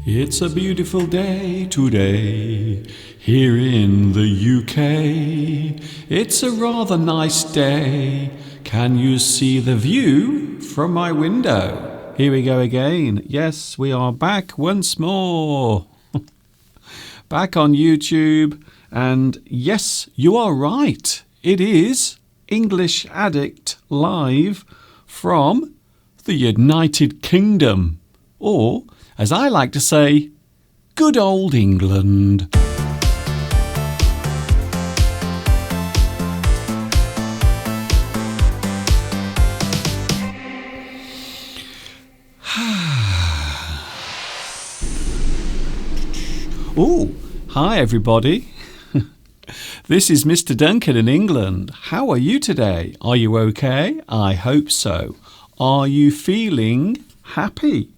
It's a beautiful day today, here in the UK. It's a rather nice day. Can you see the view from my window? Here we go again. Yes, we are back once more. Back on YouTube. And yes, you are right. It is English Addict Live from the United Kingdom. Or, as I like to say, good old England. Oh, hi everybody. This is Mr. Duncan in England. How are you today? Are you okay? I hope so. Are you feeling happy?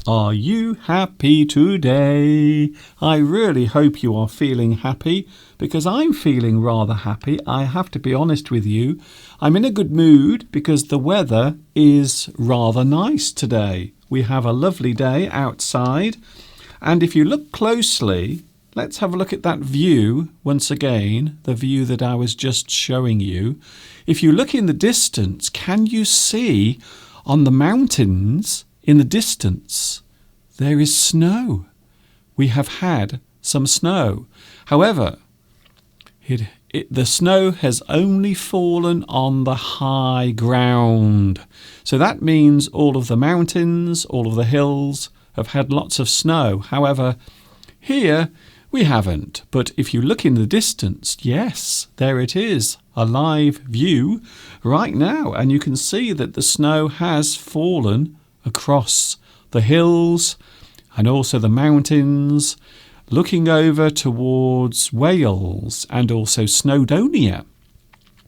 Are you happy today? I really hope you are feeling happy because I'm feeling rather happy. I have to be honest with you. I'm in a good mood because the weather is rather nice today. We have a lovely day outside. And if you look closely, let's have a look at that view once again, the view that I was just showing you. If you look in the distance, can you see on the mountains in the distance, there is snow? We have had some snow. However, the snow has only fallen on the high ground. So that means all of the mountains, all of the hills have had lots of snow. However, here we haven't. But if you look in the distance, yes, there it is, a live view right now. And you can see that the snow has fallen across the hills and also the mountains, looking over towards Wales and also Snowdonia.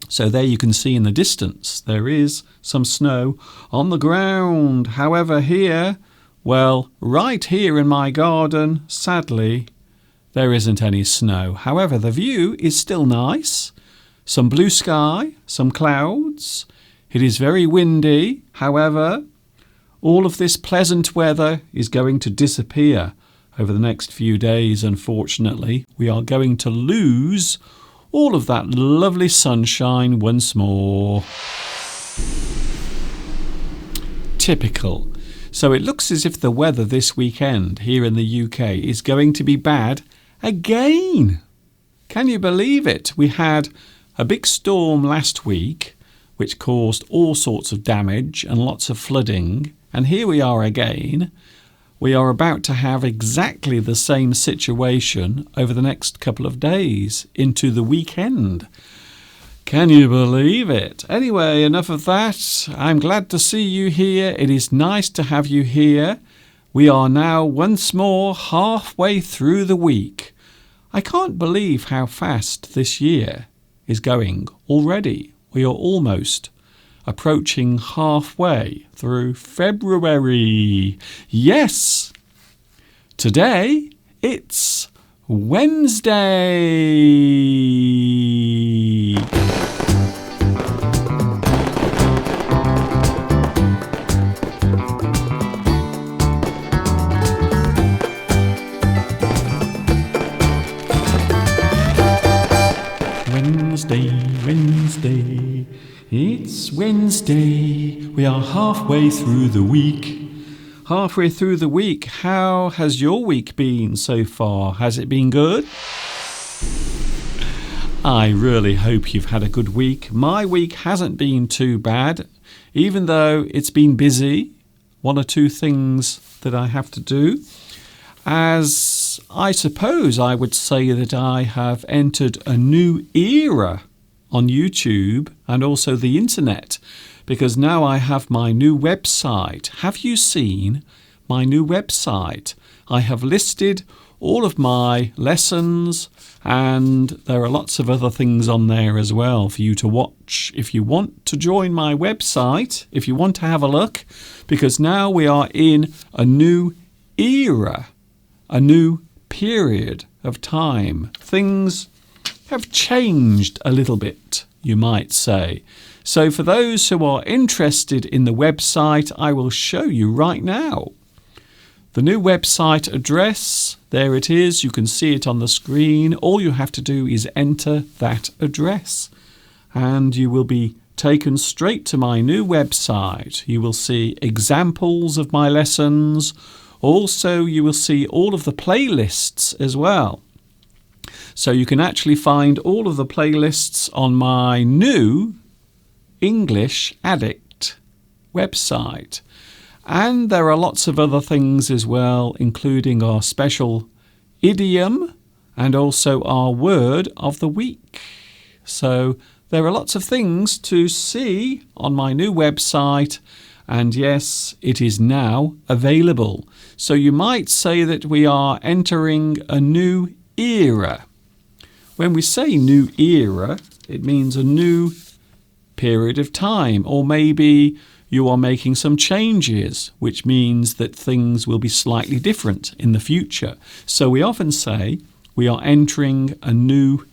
So there you can see in the distance, there is some snow on the ground. However, here, well, right here in my garden, sadly, there isn't any snow. However, the view is still nice. Some blue sky, some clouds. It is very windy. However, all of this pleasant weather is going to disappear over the next few days, unfortunately. We are going to lose all of that lovely sunshine once more. Typical. So it looks as if the weather this weekend here in the UK is going to be bad again. Can you believe it? We had a big storm last week which caused all sorts of damage and lots of flooding. And here we are again. We are about to have exactly the same situation over the next couple of days into the weekend. Can you believe it? Anyway, enough of that. I'm glad to see you here. It is nice to have you here. We are now once more halfway through the week. I can't believe how fast this year is going already. We are almost approaching halfway through February. Yes, today it's Wednesday. Wednesday, it's Wednesday. We are halfway through the week. Halfway through the week. How has your week been so far? Has it been good? I really hope you've had a good week. My week hasn't been too bad, even though it's been busy. One or two things that I have to do. As I suppose I would say that I have entered a new era on YouTube and also the internet, because now I have my new website. Have you seen my new website? I have listed all of my lessons, and there are lots of other things on there as well for you to watch. If you want to join my website, if you want to have a look, because now we are in a new era, a new period of time. Things have changed a little bit, you might say. So for those who are interested in the website, I will show you right now. The new website address, there it is. You can see it on the screen. All you have to do is enter that address and you will be taken straight to my new website. You will see examples of my lessons. Also, you will see all of the playlists as well. So you can actually find all of the playlists on my new English Addict website. And there are lots of other things as well, including our special idiom and also our word of the week. So there are lots of things to see on my new website. And yes, it is now available. So you might say that we are entering a new era. When we say new era, it means a new period of time, or maybe you are making some changes, which means that things will be slightly different in the future. So we often say we are entering a new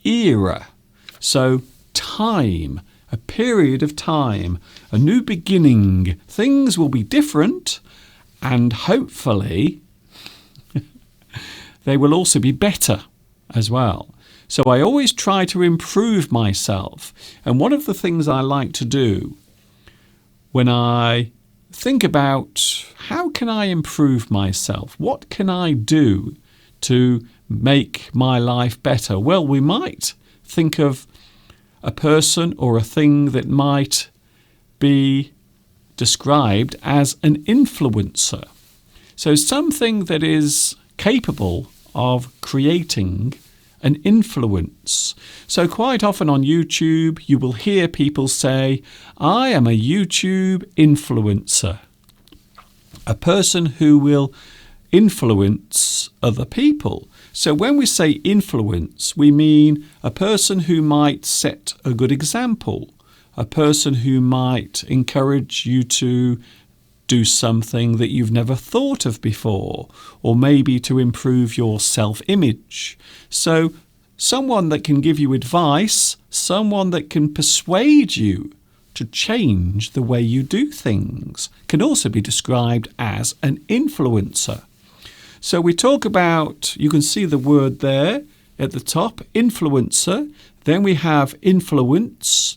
era. So time, a period of time, a new beginning. Things will be different and hopefully they will also be better as well. So I always try to improve myself. And one of the things I like to do when I think about how can I improve myself, what can I do to make my life better? Well, we might think of a person or a thing that might be described as an influencer. So something that is capable of creating an influence. So quite often on YouTube, you will hear people say, I am a YouTube influencer. A person who will influence other people. So when we say influence, we mean a person who might set a good example, a person who might encourage you to do something that you've never thought of before, or maybe to improve your self-image. So someone that can give you advice, someone that can persuade you to change the way you do things, can also be described as an influencer. So we talk about, you can see the word there at the top, influencer. Then we have influence.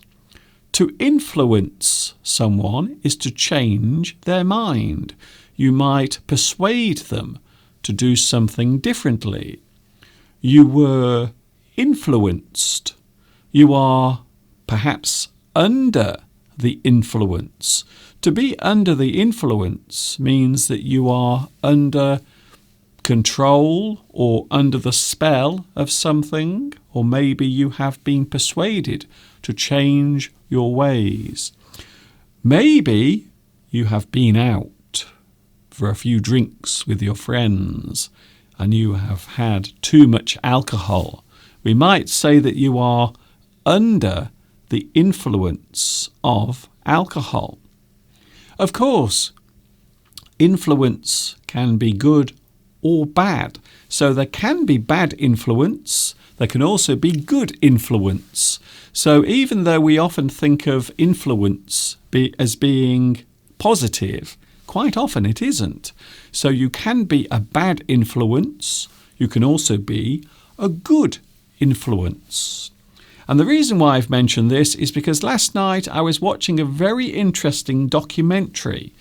To influence someone is to change their mind. You might persuade them to do something differently. You were influenced. You are perhaps under the influence. To be under the influence means that you are under control or under the spell of something, or maybe you have been persuaded to change your ways. Maybe you have been out for a few drinks with your friends and you have had too much alcohol. We might say that you are under the influence of alcohol. Of course, influence can be good or bad. So there can be bad influence. There can also be good influence. So even though we often think of influence as being positive, quite often it isn't. So you can be a bad influence. You can also be a good influence. And the reason why I've mentioned this is because last night I was watching a very interesting documentary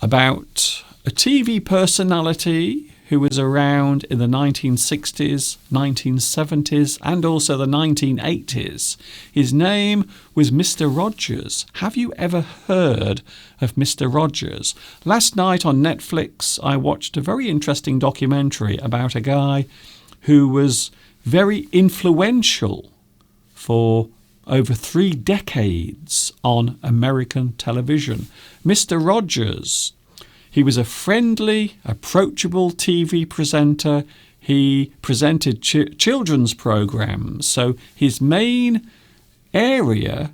about a TV personality who was around in the 1960s, 1970s, and also the 1980s. His name was Mr. Rogers. Have you ever heard of Mr. Rogers? Last night on Netflix, I watched a very interesting documentary about a guy who was very influential for over 3 decades on American television. Mr. Rogers. He was a friendly, approachable TV presenter. He presented children's programs. So his main area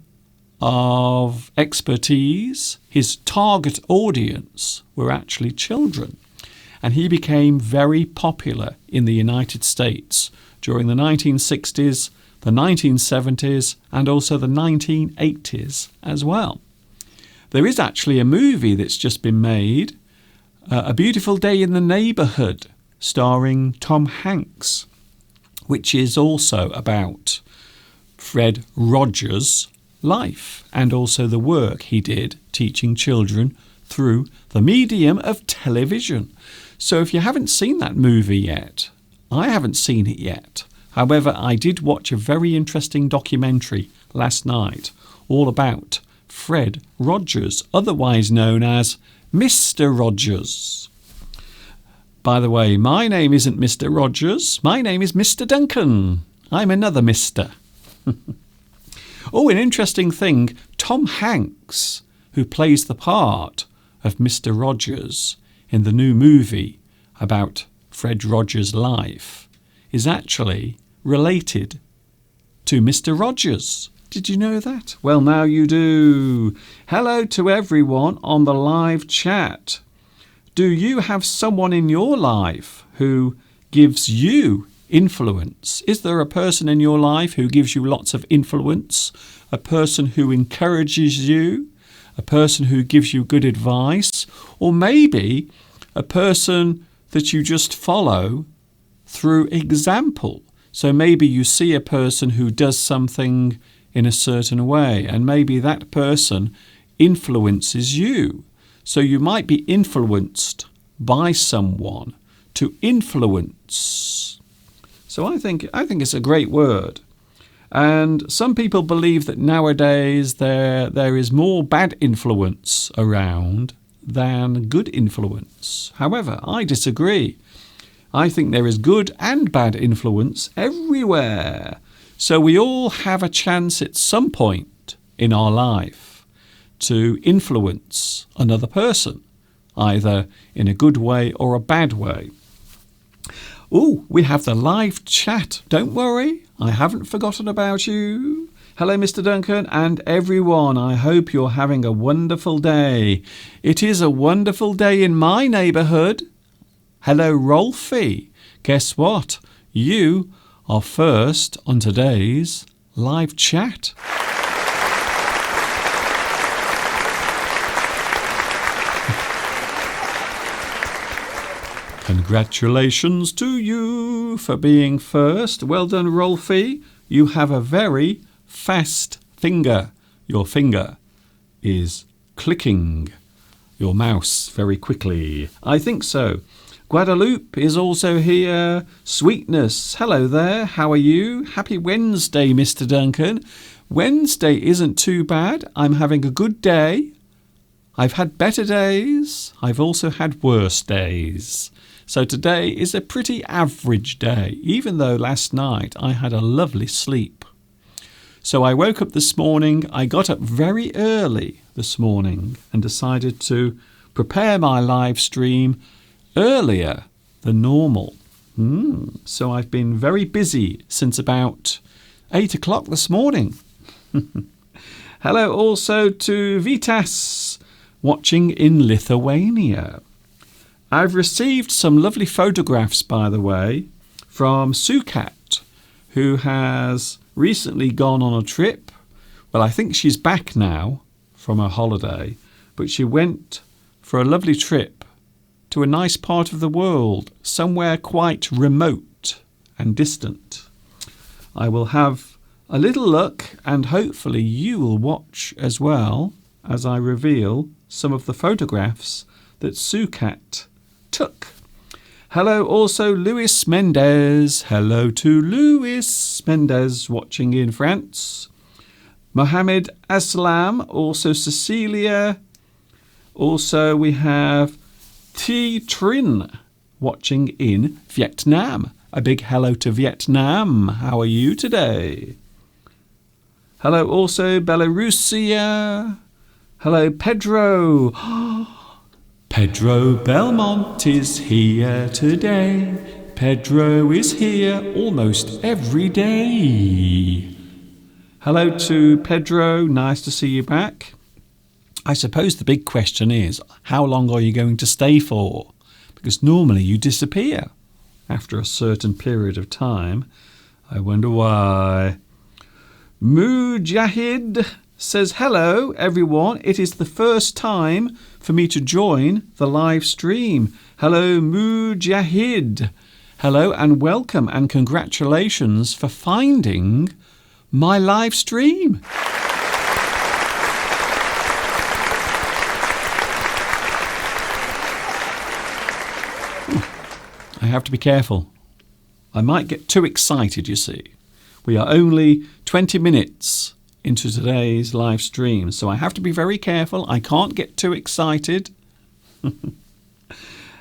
of expertise, his target audience, were actually children. And he became very popular in the United States during the 1960s, the 1970s, and also the 1980s as well. There is actually a movie that's just been made A Beautiful Day in the Neighbourhood, starring Tom Hanks, which is also about Fred Rogers' life and also the work he did teaching children through the medium of television. So if you haven't seen that movie yet, I haven't seen it yet. However, I did watch a very interesting documentary last night all about Fred Rogers, otherwise known as Mr. Rogers. By the way, my name isn't Mr. Rogers. My name is Mr. Duncan. I'm another Mr. Oh, an interesting thing, Tom Hanks, who plays the part of Mr. Rogers in the new movie about Fred Rogers' life, is actually related to Mr. Rogers. Did you know that? Well, now you do. Hello to everyone on the live chat. Do you have someone in your life who gives you influence? Is there a person in your life who gives you lots of influence? A person who encourages you? A person who gives you good advice? Or maybe a person that you just follow through example? So maybe you see a person who does something in a certain way, and maybe that person influences you. So you might be influenced by someone to influence. So I think it's a great word. And some people believe that nowadays there is more bad influence around than good influence. However, I disagree. I think there is good and bad influence everywhere. So we all have a chance at some point in our life to influence another person, either in a good way or a bad way. Oh, we have the live chat. Don't worry, I haven't forgotten about you. Hello, Mr. Duncan and everyone. I hope you're having a wonderful day. It is a wonderful day in my neighbourhood. Hello, Rolfie. Guess what? You are first on today's live chat. Congratulations to you for being first. Well done, Rolfie. You have a very fast finger. Your finger is clicking your mouse very quickly. I think so. Guadalupe is also here. Sweetness, hello there. How are you? Happy Wednesday, Mr. Duncan. Wednesday isn't too bad. I'm having a good day. I've had better days. I've also had worse days. So today is a pretty average day, even though last night I had a lovely sleep. So I woke up this morning. I got up very early this morning and decided to prepare my live stream earlier than normal. So I've been very busy since about 8 o'clock this morning. Hello also to Vitas, watching in Lithuania. I've received some lovely photographs, by the way, from Sukat, who has recently gone on a trip. Well, I think she's back now from her holiday, but she went for a lovely trip to a nice part of the world, somewhere quite remote and distant. I will have a little look, and hopefully you will watch as well as I reveal some of the photographs that Sukat took. Hello also Luis Mendez. Hello to Luis Mendez watching in France. Mohammed Aslam, also Cecilia. Also we have T. Trin watching in Vietnam. A big hello to Vietnam. How are you today? Hello also Belarusia. Hello Pedro. Pedro Belmont is here today. Pedro is here almost every day. Hello to Pedro. Nice to see you back. I suppose the big question is, how long are you going to stay for? Because normally you disappear after a certain period of time. I wonder why. Mujahid says, hello, everyone. It is the first time for me to join the live stream. Hello, Mujahid. Hello and welcome and congratulations for finding my live stream. I have to be careful. I might get too excited, you see. We are only 20 minutes into today's live stream, so I have to be very careful. I can't get too excited.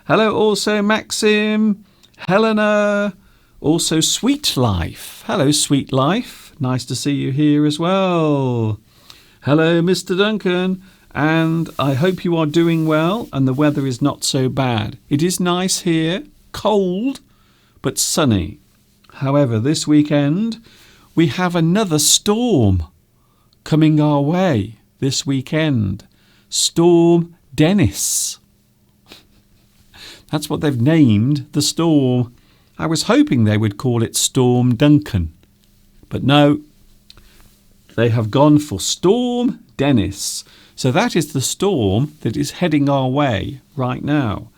Hello also Maxim, Helena, also Sweet Life. Hello Sweet Life, nice to see you here as well. Hello Mr. Duncan, and I hope you are doing well and the weather is not so bad. It is nice here, cold but sunny. However, this weekend we have another storm coming our way this weekend. Storm Dennis. That's what they've named the storm. I was hoping they would call it Storm Duncan. But no, they have gone for Storm Dennis. So that is the storm that is heading our way right now.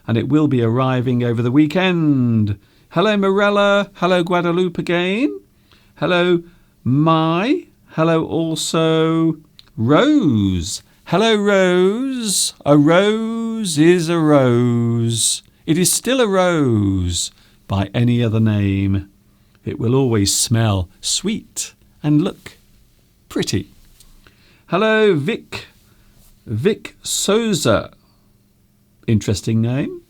And it will be arriving over the weekend. Hello Morella. Hello Guadalupe again. Hello Mai. Hello also Rose. Hello Rose. A rose is a rose. It is still a rose by any other name. It will always smell sweet and look pretty. Hello Vic. Vic Souza. Interesting name.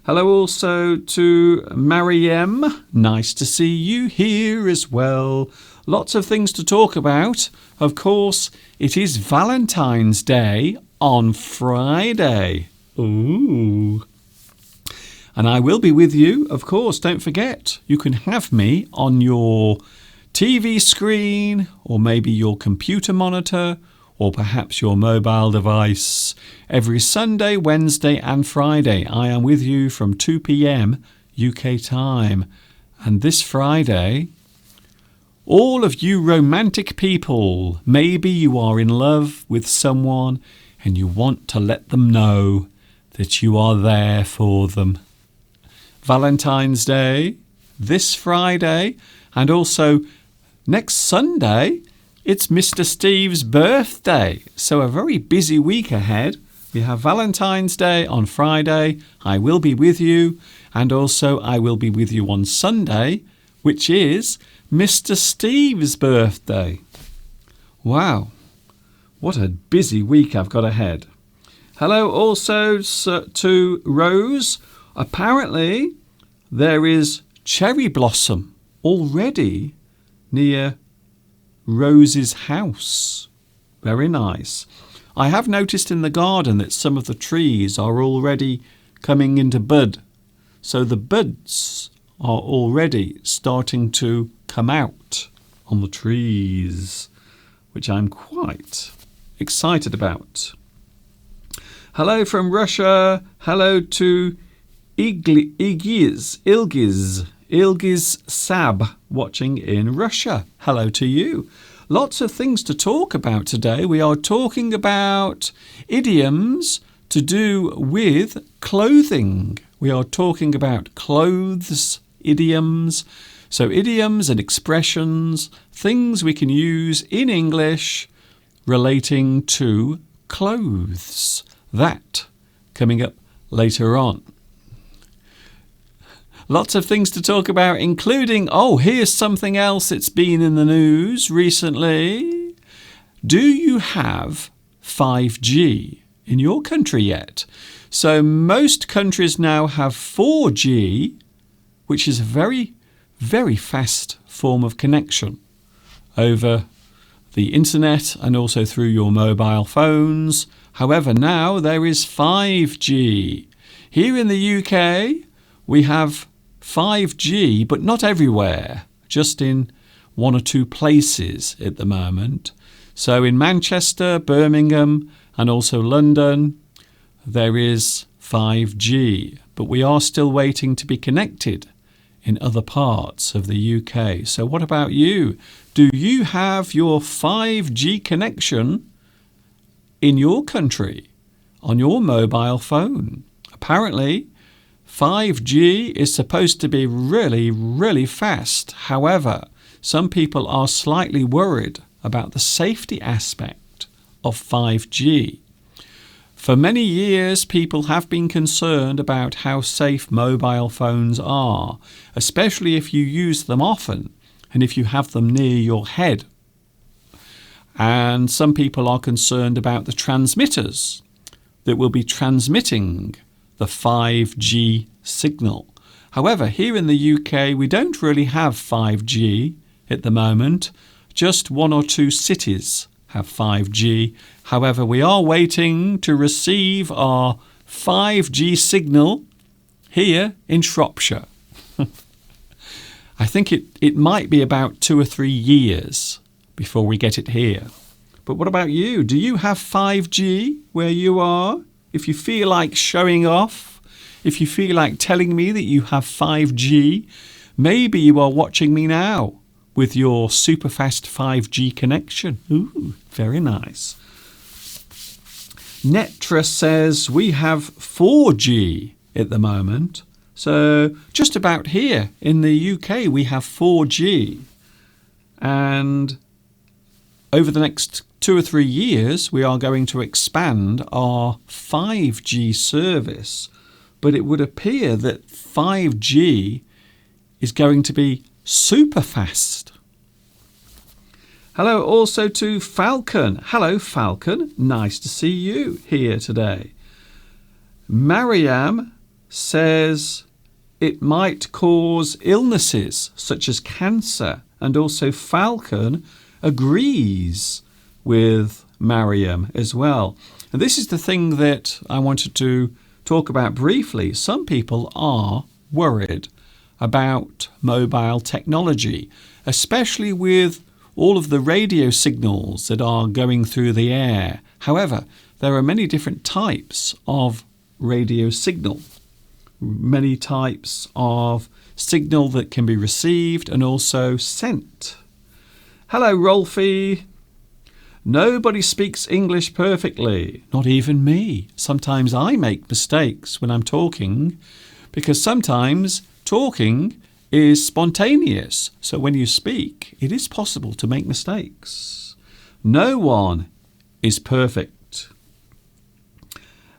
Hello also to Mariam. Nice to see you here as well. Lots of things to talk about. Of course, it is Valentine's Day on Friday. Ooh. And I will be with you, of course. Don't forget, you can have me on your TV screen or maybe your computer monitor or perhaps your mobile device. Every Sunday, Wednesday and Friday, I am with you from 2 p.m. UK time. And this Friday, all of you romantic people, maybe you are in love with someone and you want to let them know that you are there for them. Valentine's Day, this Friday, and also next Sunday, it's Mr. Steve's birthday, so a very busy week ahead. We have Valentine's Day on Friday. I will be with you, and also I will be with you on Sunday, which is Mr. Steve's birthday. Wow, what a busy week I've got ahead. Hello also to Rose. Apparently, there is cherry blossom already near Rose's house. Very nice. I have noticed in the garden that some of the trees are already coming into bud. So the buds are already starting to come out on the trees, which I'm quite excited about. Hello from Russia. Hello to Ilgiz Sab watching in Russia. Hello to you. Lots of things to talk about today. We are talking about idioms to do with clothing. We are talking about clothes, idioms. So idioms and expressions, things we can use in English relating to clothes. That coming up later on. Lots of things to talk about, including, here's something else that's been in the news recently. Do you have 5G in your country yet? So most countries now have 4G, which is a very, very fast form of connection over the internet and also through your mobile phones. However, now there is 5G. Here in the UK, we have 5G, but not everywhere, just in one or two places at the moment. So in Manchester, Birmingham, and also London, there is 5G, but we are still waiting to be connected in other parts of the UK. So what about you? Do you have your 5G connection in your country on your mobile phone? Apparently, 5G is supposed to be really, really fast. However, some people are slightly worried about the safety aspect of 5G. For many years, people have been concerned about how safe mobile phones are, especially if you use them often and if you have them near your head. And some people are concerned about the transmitters that will be transmitting the 5G signal. However, here in the UK, we don't really have 5G at the moment. Just 1 or 2 cities have 5G. However, we are waiting to receive our 5G signal here in Shropshire. I think it might be about 2 or 3 years before we get it here. But what about you? Do you have 5G where you are? If you feel like showing off, if you feel like telling me that you have 5G, maybe you are watching me now with your super fast 5G connection. Ooh, very nice. Netra says we have 4G at the moment. So just about here in the UK we have 4G. And over the next 2 or 3 years we are going to expand our 5G service. But it would appear that 5G is going to be super fast. Hello also to Falcon. Hello Falcon, nice to see you here today. Mariam says it might cause illnesses such as cancer, and also Falcon agrees with Mariam as well. And this is the thing that I wanted to talk about briefly. Some people are worried about mobile technology, especially with all of the radio signals that are going through the air. However, there are many different types of radio signal, many types of signal that can be received and also sent. Hello, Rolfie. Nobody speaks English perfectly, not even me. Sometimes I make mistakes when I'm talking, because sometimes talking is spontaneous. So when you speak, it is possible to make mistakes. No one is perfect.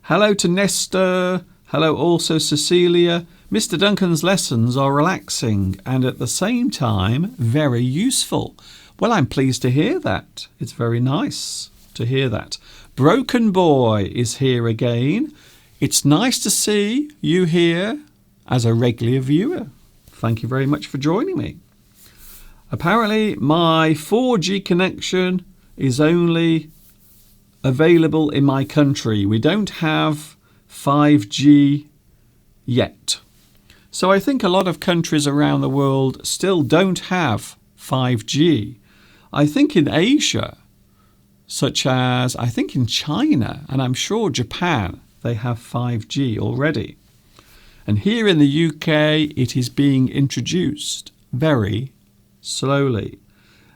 Hello to Nestor. Hello also Cecilia. Mr. Duncan's lessons are relaxing and at the same time very useful. Well, I'm pleased to hear that. It's very nice to hear that. Broken Boy is here again. It's nice to see you here as a regular viewer. Thank you very much for joining me. Apparently, my 4G connection is only available in my country. We don't have 5G yet. So I think a lot of countries around the world still don't have 5G. I think in Asia, such as I think in China, and I'm sure Japan, they have 5G already. And here in the UK, it is being introduced very slowly.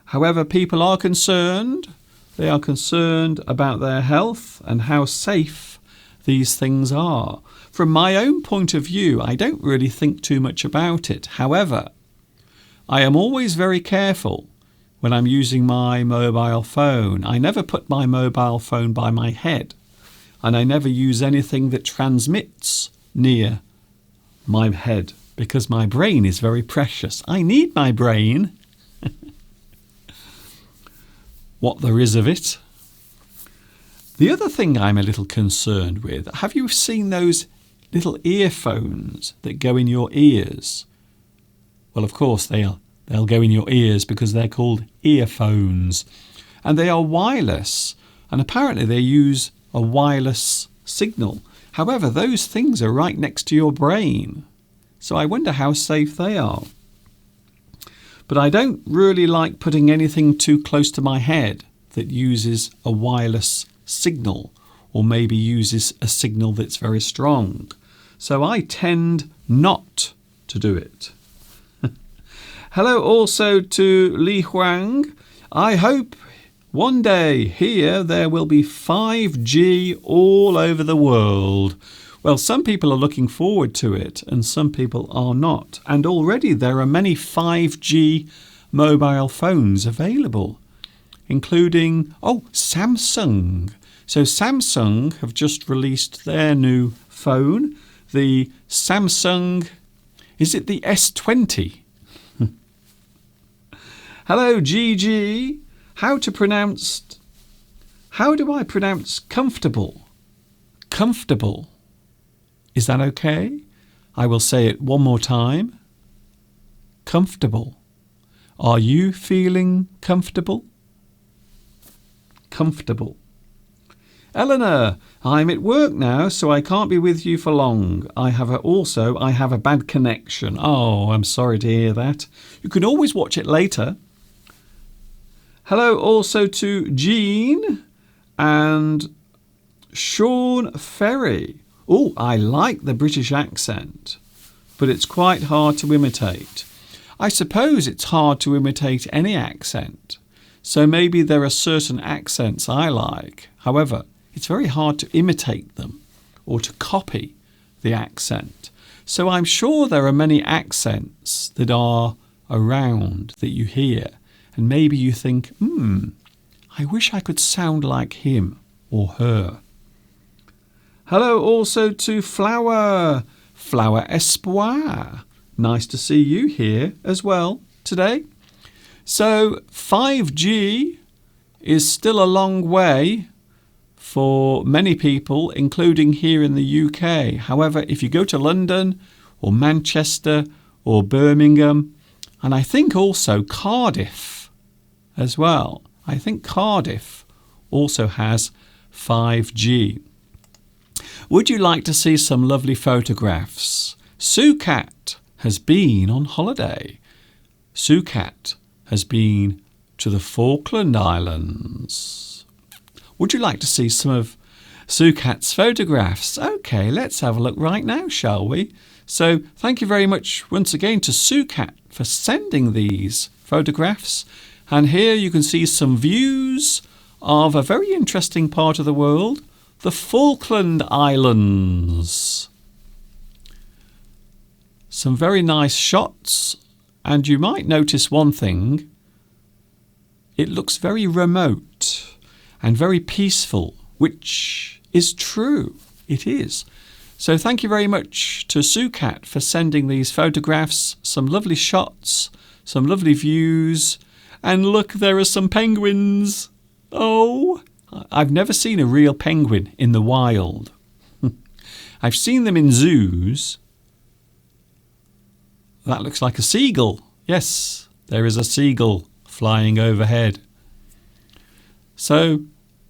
However, people are concerned. They are concerned about their health and how safe these things are. From my own point of view, I don't really think too much about it. However, I am always very careful when I'm using my mobile phone. I never put my mobile phone by my head, and I never use anything that transmits near my head, because my brain is very precious. I need my brain. What there is of it. The other thing I'm a little concerned with, have you seen those little earphones that go in your ears? Well, of course they'll go in your ears because they're called earphones, and they are wireless, and apparently they use a wireless signal. However, those things are right next to your brain, so I wonder how safe they are. But I don't really like putting anything too close to my head that uses a wireless signal, or maybe uses a signal that's very strong. So I tend not to do it. Hello also to Li Huang. I hope one day here there will be 5G all over the world. Well, some people are looking forward to it and some people are not. And already there are many 5G mobile phones available, including, Samsung. So Samsung have just released their new phone, the Samsung, is it the S20? Hello, Gigi. How do I pronounce comfortable? Comfortable. Is that okay? I will say it one more time. Comfortable. Are you feeling comfortable? Comfortable. Eleanor, I'm at work now, so I can't be with you for long. I have a bad connection. Oh, I'm sorry to hear that. You can always watch it later. Hello also to Jean and Sean Ferry. Oh, I like the British accent, but it's quite hard to imitate. I suppose it's hard to imitate any accent, so maybe there are certain accents I like. However, it's very hard to imitate them or to copy the accent. So I'm sure there are many accents that are around that you hear, and maybe you think, I wish I could sound like him or her. Hello also to Flower Espoir. Nice to see you here as well today. So 5G is still a long way for many people, including here in the UK. However, if you go to London or Manchester or Birmingham, and I think also Cardiff as well. I think Cardiff also has 5G. Would you like to see some lovely photographs? Sukat has been on holiday. Sukat has been to the Falkland Islands. Would you like to see some of Sukat's photographs? Okay, let's have a look right now, shall we? So thank you very much once again to Sukat for sending these photographs. And here you can see some views of a very interesting part of the world, the Falkland Islands. Some very nice shots, and you might notice one thing. It looks very remote and very peaceful, which is true. It is. So thank you very much to Sukat for sending these photographs, some lovely shots, some lovely views. And look, there are some penguins. Oh, I've never seen a real penguin in the wild. I've seen them in zoos. That looks like a seagull. Yes, there is a seagull flying overhead. So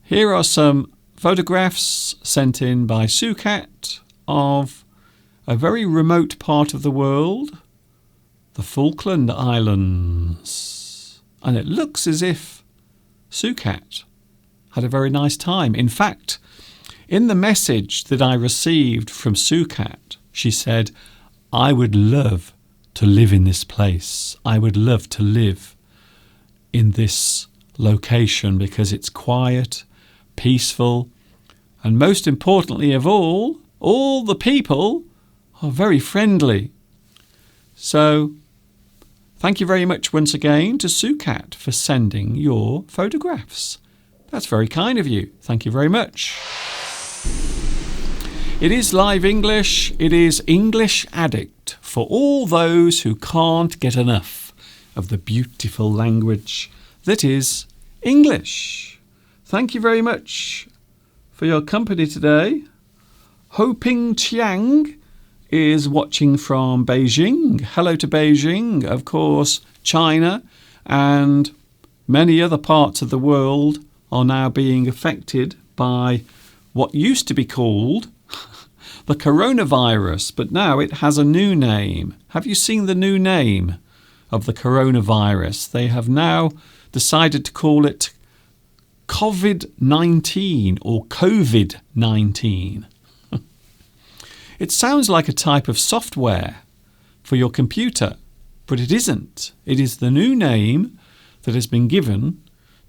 here are some photographs sent in by Sukat of a very remote part of the world, the Falkland Islands. And it looks as if Sukat had a very nice time. In fact, in the message that I received from Sukat, she said, I would love to live in this place. I would love to live in this location because it's quiet, peaceful, and most importantly of all the people are very friendly. So thank you very much once again to Sukat for sending your photographs. That's very kind of you. Thank you very much. It is Live English. It is English Addict for all those who can't get enough of the beautiful language that is English. Thank you very much for your company today. Ho Ping Chiang is watching from Beijing. Hello to Beijing, of course, China and many other parts of the world are now being affected by what used to be called the coronavirus, but now it has a new name. Have you seen the new name of the coronavirus? They have now decided to call it COVID-19 or COVID-19. It sounds like a type of software for your computer, But it isn't. It is the new name that has been given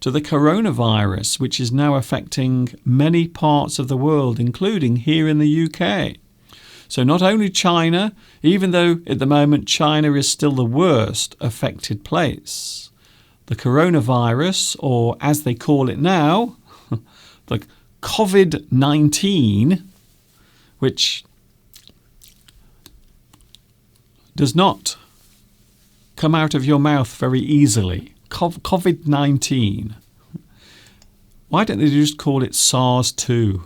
to the coronavirus, which is now affecting many parts of the world, including here in the UK. So not only China, even though at the moment China is still the worst affected place, the coronavirus, or as they call it now, the COVID-19, which does not come out of your mouth very easily. COVID-19. Why don't they just call it SARS-2?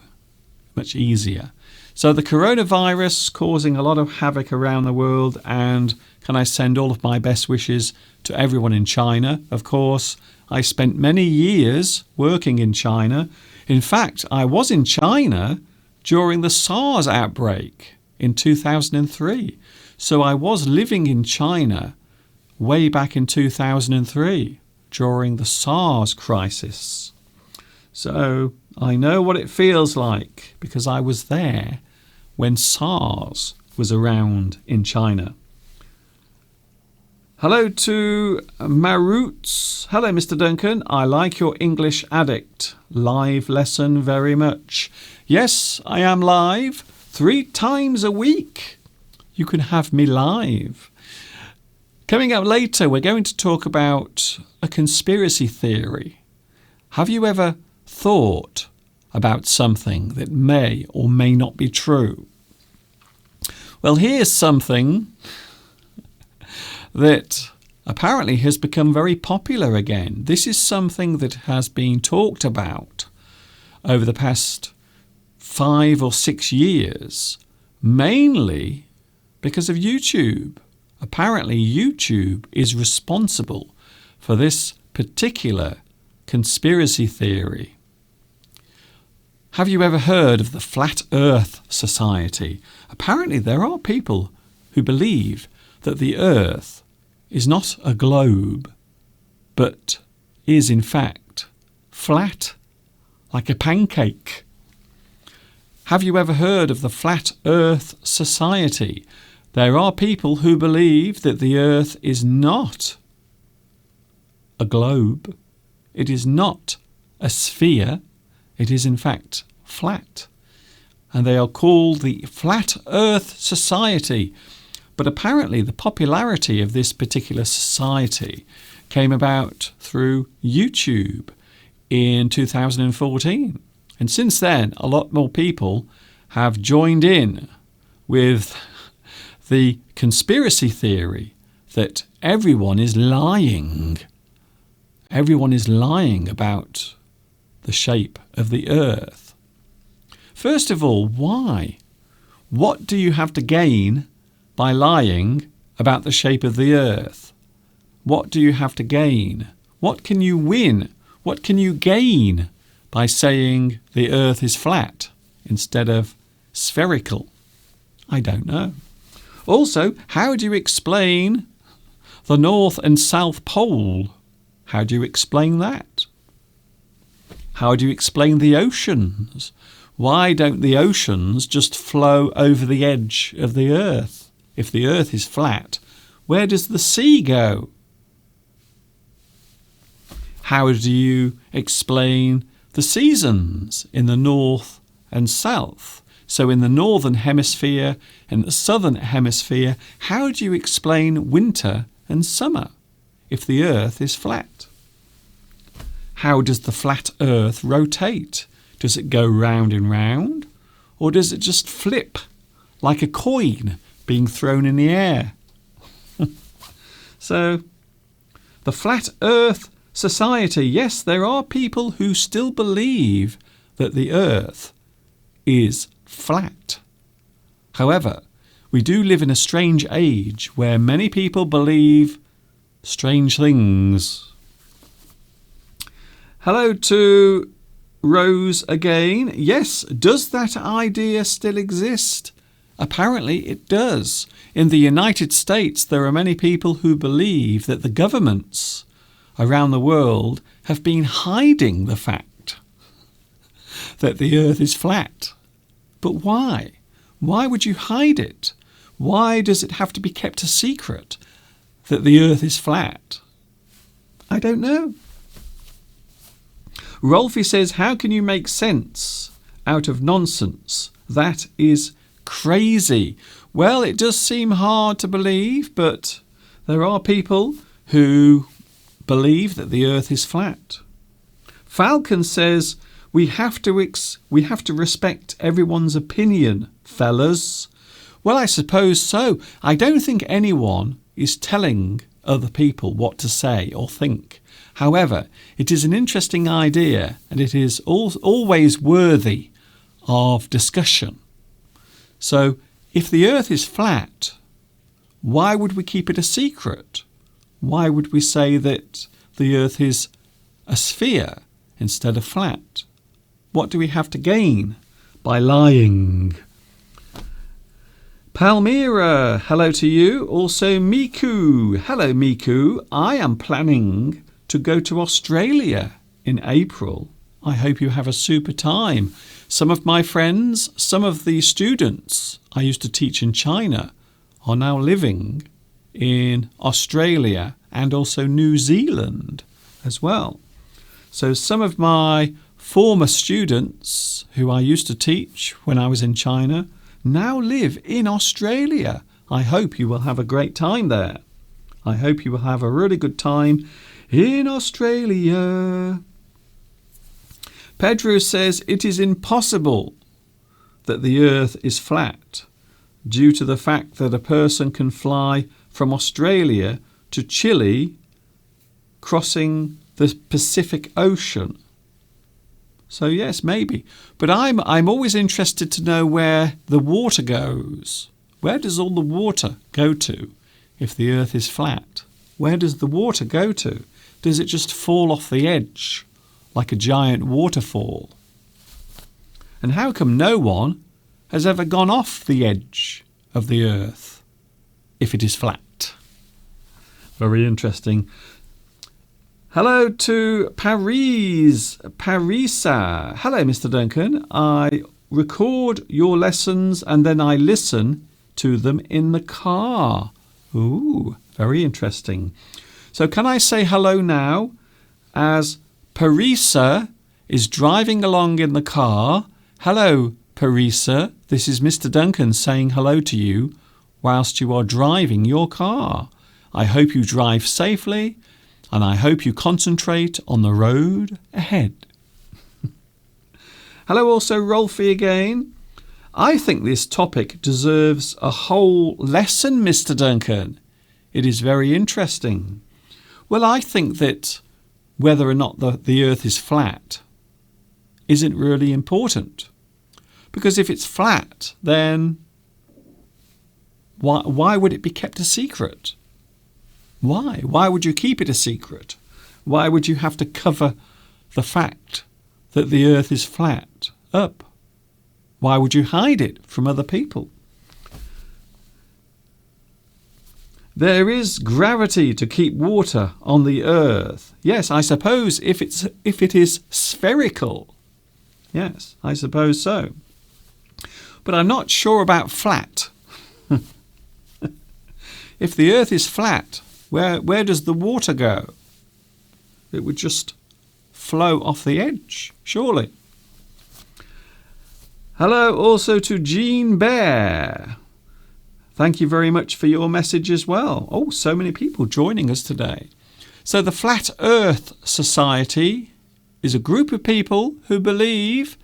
Much easier. So the coronavirus causing a lot of havoc around the world, and can I send all of my best wishes to everyone in China? Of course, I spent many years working in China. In fact, I was in China during the SARS outbreak in 2003. So I was living in China way back in 2003 during the SARS crisis. So I know what it feels like because I was there when SARS was around in China. Hello to Maroots. Hello, Mr. Duncan. I like your English Addict live lesson very much. Yes, I am live 3 times a week. You can have me live. Coming up later, we're going to talk about a conspiracy theory. Have you ever thought about something that may or may not be true? Well, here's something that apparently has become very popular again. This is something that has been talked about over the past 5 or 6 years, mainly because of YouTube. Apparently, YouTube is responsible for this particular conspiracy theory. Have you ever heard of the Flat Earth Society? Apparently, there are people who believe that the Earth is not a globe, but is in fact flat, like a pancake. Have you ever heard of the Flat Earth Society? There are people who believe that the Earth is not a globe. It is not a sphere. It is in fact flat. And they are called the Flat Earth Society. But apparently the popularity of this particular society came about through YouTube in 2014. And since then, a lot more people have joined in with the conspiracy theory that everyone is lying. Everyone is lying about the shape of the Earth. First of all, why? What do you have to gain by lying about the shape of the Earth? What do you have to gain? What can you win? What can you gain by saying the Earth is flat instead of spherical? I don't know. Also, how do you explain the North and South Pole? How do you explain that? How do you explain the oceans? Why don't the oceans just flow over the edge of the Earth? If the Earth is flat, where does the sea go? How do you explain the seasons in the North and South? So in the Northern Hemisphere and the Southern Hemisphere, how do you explain winter and summer if the Earth is flat? How does the flat Earth rotate? Does it go round and round? Or does it just flip like a coin being thrown in the air? So, the Flat Earth Society, yes, there are people who still believe that the Earth is flat. However, we do live in a strange age where many people believe strange things. Hello to Rose again. Yes, does that idea still exist? Apparently it does. In the United States, there are many people who believe that the governments around the world have been hiding the fact that the Earth is flat. But why? Why would you hide it? Why does it have to be kept a secret? that the earth is flat? I don't know. Rolfie says, how can you make sense out of nonsense? That is crazy. Well, it does seem hard to believe, but there are people who believe that the earth is flat. Falcon says, we have to respect everyone's opinion, fellas. Well, I suppose so. I don't think anyone is telling other people what to say or think. However, it is an interesting idea, and it is always worthy of discussion. So, if the earth is flat, why would we keep it a secret? Why would we say that the earth is a sphere instead of flat? What do we have to gain by lying? Palmyra, hello to you. Also Miku, hello Miku. I am planning to go to Australia in April. I hope you have a super time. Some of my friends, some of the students I used to teach in China are now living in Australia and also New Zealand as well. So some of my former students who I used to teach when I was in China now live in Australia. I hope you will have a great time there. I hope you will have a really good time in Australia. Pedro says it is impossible that the earth is flat due to the fact that a person can fly from Australia to Chile crossing the Pacific Ocean. So yes, maybe. But I'm always interested to know where the water goes. Where does all the water go to if the earth is flat? Where does the water go to? Does it just fall off the edge like a giant waterfall? And how come no one has ever gone off the edge of the earth if it is flat? Very interesting. Hello to Parisa. Hello, Mr. Duncan. I record your lessons and then I listen to them in the car. Ooh, very interesting. So can I say hello now as Parisa is driving along in the car? Hello, Parisa. This is Mr. Duncan saying hello to you whilst you are driving your car. I hope you drive safely and I hope you concentrate on the road ahead. Hello also, Rolfie again. I think this topic deserves a whole lesson, Mr. Duncan. It is very interesting. Well, I think that whether or not the earth is flat isn't really important. Because if it's flat, then why would it be kept a secret? Why? Why would you keep it a secret? Why would you have to cover the fact that the earth is flat up? Why would you hide it from other people? There is gravity to keep water on the earth. Yes, I suppose if it is spherical. Yes, I suppose so. But I'm not sure about flat. If the earth is flat, where does the water go? It would just flow off the edge, surely. Hello also to Jean Bear. Thank you very much for your message as well. Oh, so many people joining us today. So the Flat Earth Society is a group of people who believe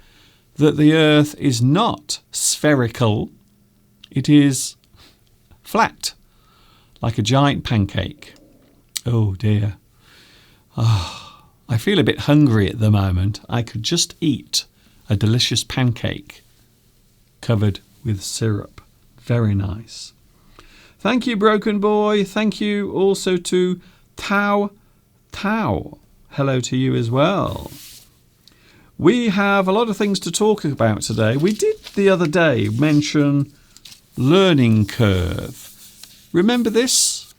that the earth is not spherical. It is flat, like a giant pancake. Oh dear. Oh, I feel a bit hungry at the moment. I could just eat a delicious pancake covered with syrup. Very nice. Thank you, Broken Boy. Thank you also to Tao. Hello to you as well. We have a lot of things to talk about today. We did the other day mention learning curve. Remember this?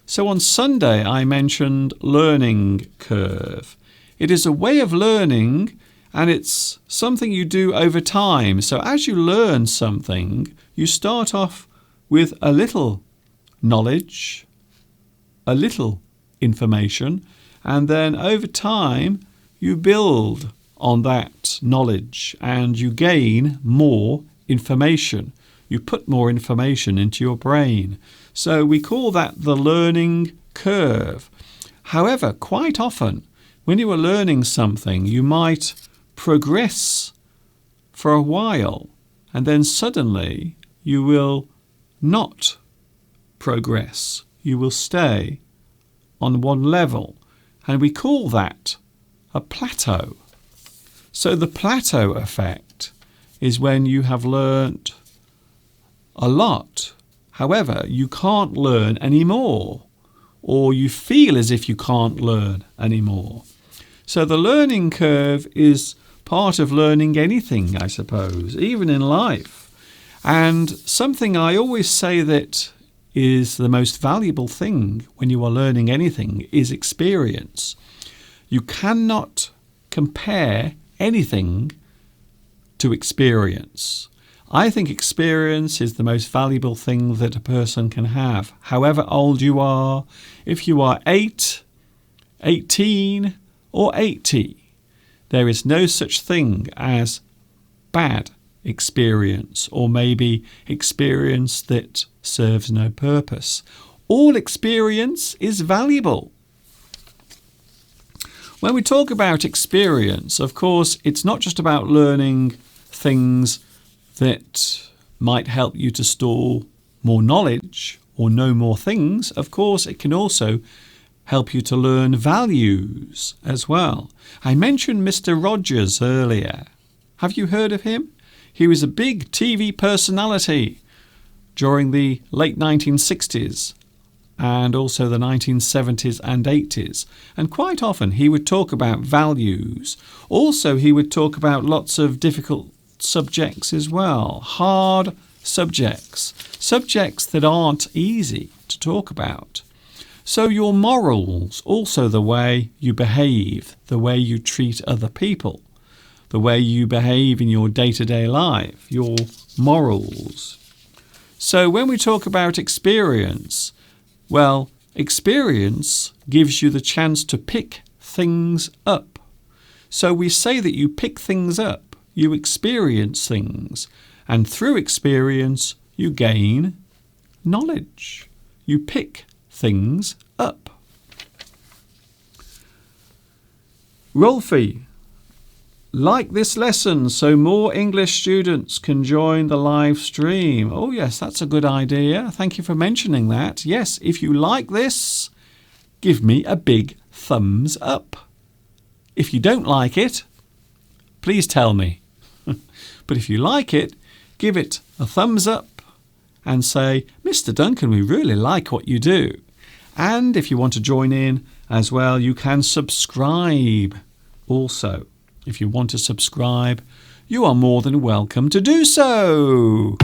So on Sunday I mentioned learning curve. It is a way of learning and it's something you do over time. So as you learn something, you start off with a little knowledge a little information, and then over time you build on that knowledge and you gain more information. You put more information into your brain. So we call that the learning curve. However, quite often when you are learning something, you might progress for a while and then suddenly you will not progress. You will stay on one level, and we call that a plateau. So the plateau effect is when you have learnt a lot. However, you can't learn anymore, or you feel as if you can't learn anymore. So the learning curve is part of learning anything, I suppose, even in life. And something I always say that is the most valuable thing when you are learning anything is experience. You cannot compare anything to experience. I think experience is the most valuable thing that a person can have. However old you are, if you are 8, 18 or 80, there is no such thing as bad experience or maybe experience that serves no purpose. All experience is valuable. When we talk about experience, of course, it's not just about learning things that might help you to store more knowledge or know more things. Of course, it can also help you to learn values as well. I mentioned Mr. Rogers earlier. Have you heard of him? He was a big TV personality during the late 1960s and also the 1970s and 80s. And quite often he would talk about values. Also, he would talk about lots of difficult subjects as well, hard subjects, subjects that aren't easy to talk about. So your morals, also the way you behave, the way you treat other people, the way you behave in your day-to-day life, your morals. So when we talk about experience, well, experience gives you the chance to pick things up. So we say that you pick things up, you experience things, and through experience you gain knowledge. You pick things up. Rolfie, like this lesson so more English students can join the live stream. Oh yes, that's a good idea. Thank you for mentioning that. Yes, if you like this, give me a big thumbs up. If you don't like it, please tell me. But if you like it, give it a thumbs up and say, Mr. Duncan, we really like what you do. And if you want to join in as well, you can subscribe also. If you want to subscribe, you are more than welcome to do so.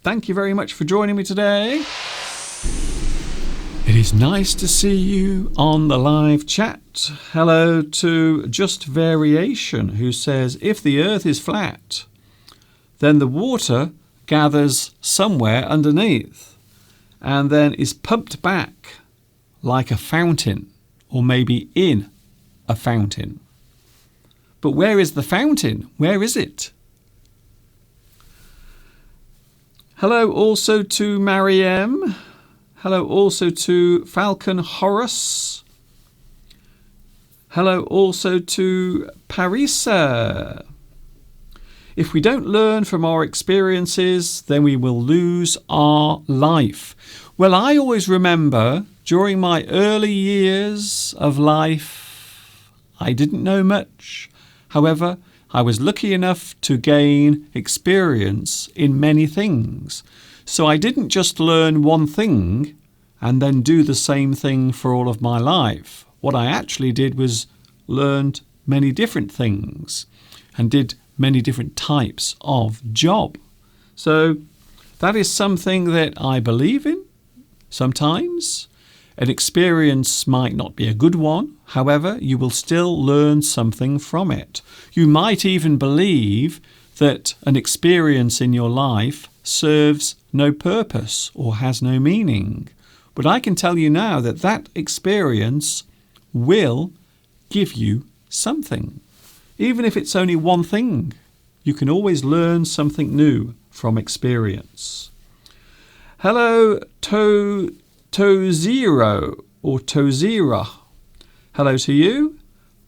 Thank you very much for joining me today. It is nice to see you on the live chat. Hello to Just Variation, who says, if the earth is flat, then the water gathers somewhere underneath and then is pumped back like a fountain, or maybe in a fountain. But where is the fountain? Where is it? Hello also to Mariam. Hello also to Falcon Horace. Hello also to Parisa. If we don't learn from our experiences, then we will lose our life. Well, I always remember during my early years of life, I didn't know much. However, I was lucky enough to gain experience in many things. So I didn't just learn one thing and then do the same thing for all of my life. What I actually did was learned many different things and did many different types of job. So That is something that I believe in sometimes. An experience might not be a good one. However, you will still learn something from it. You might even believe that an experience in your life serves no purpose or has no meaning. But I can tell you now that that experience will give you something. Even if it's only one thing, you can always learn something new from experience. Hello, Tozero or Tozera. Hello to you.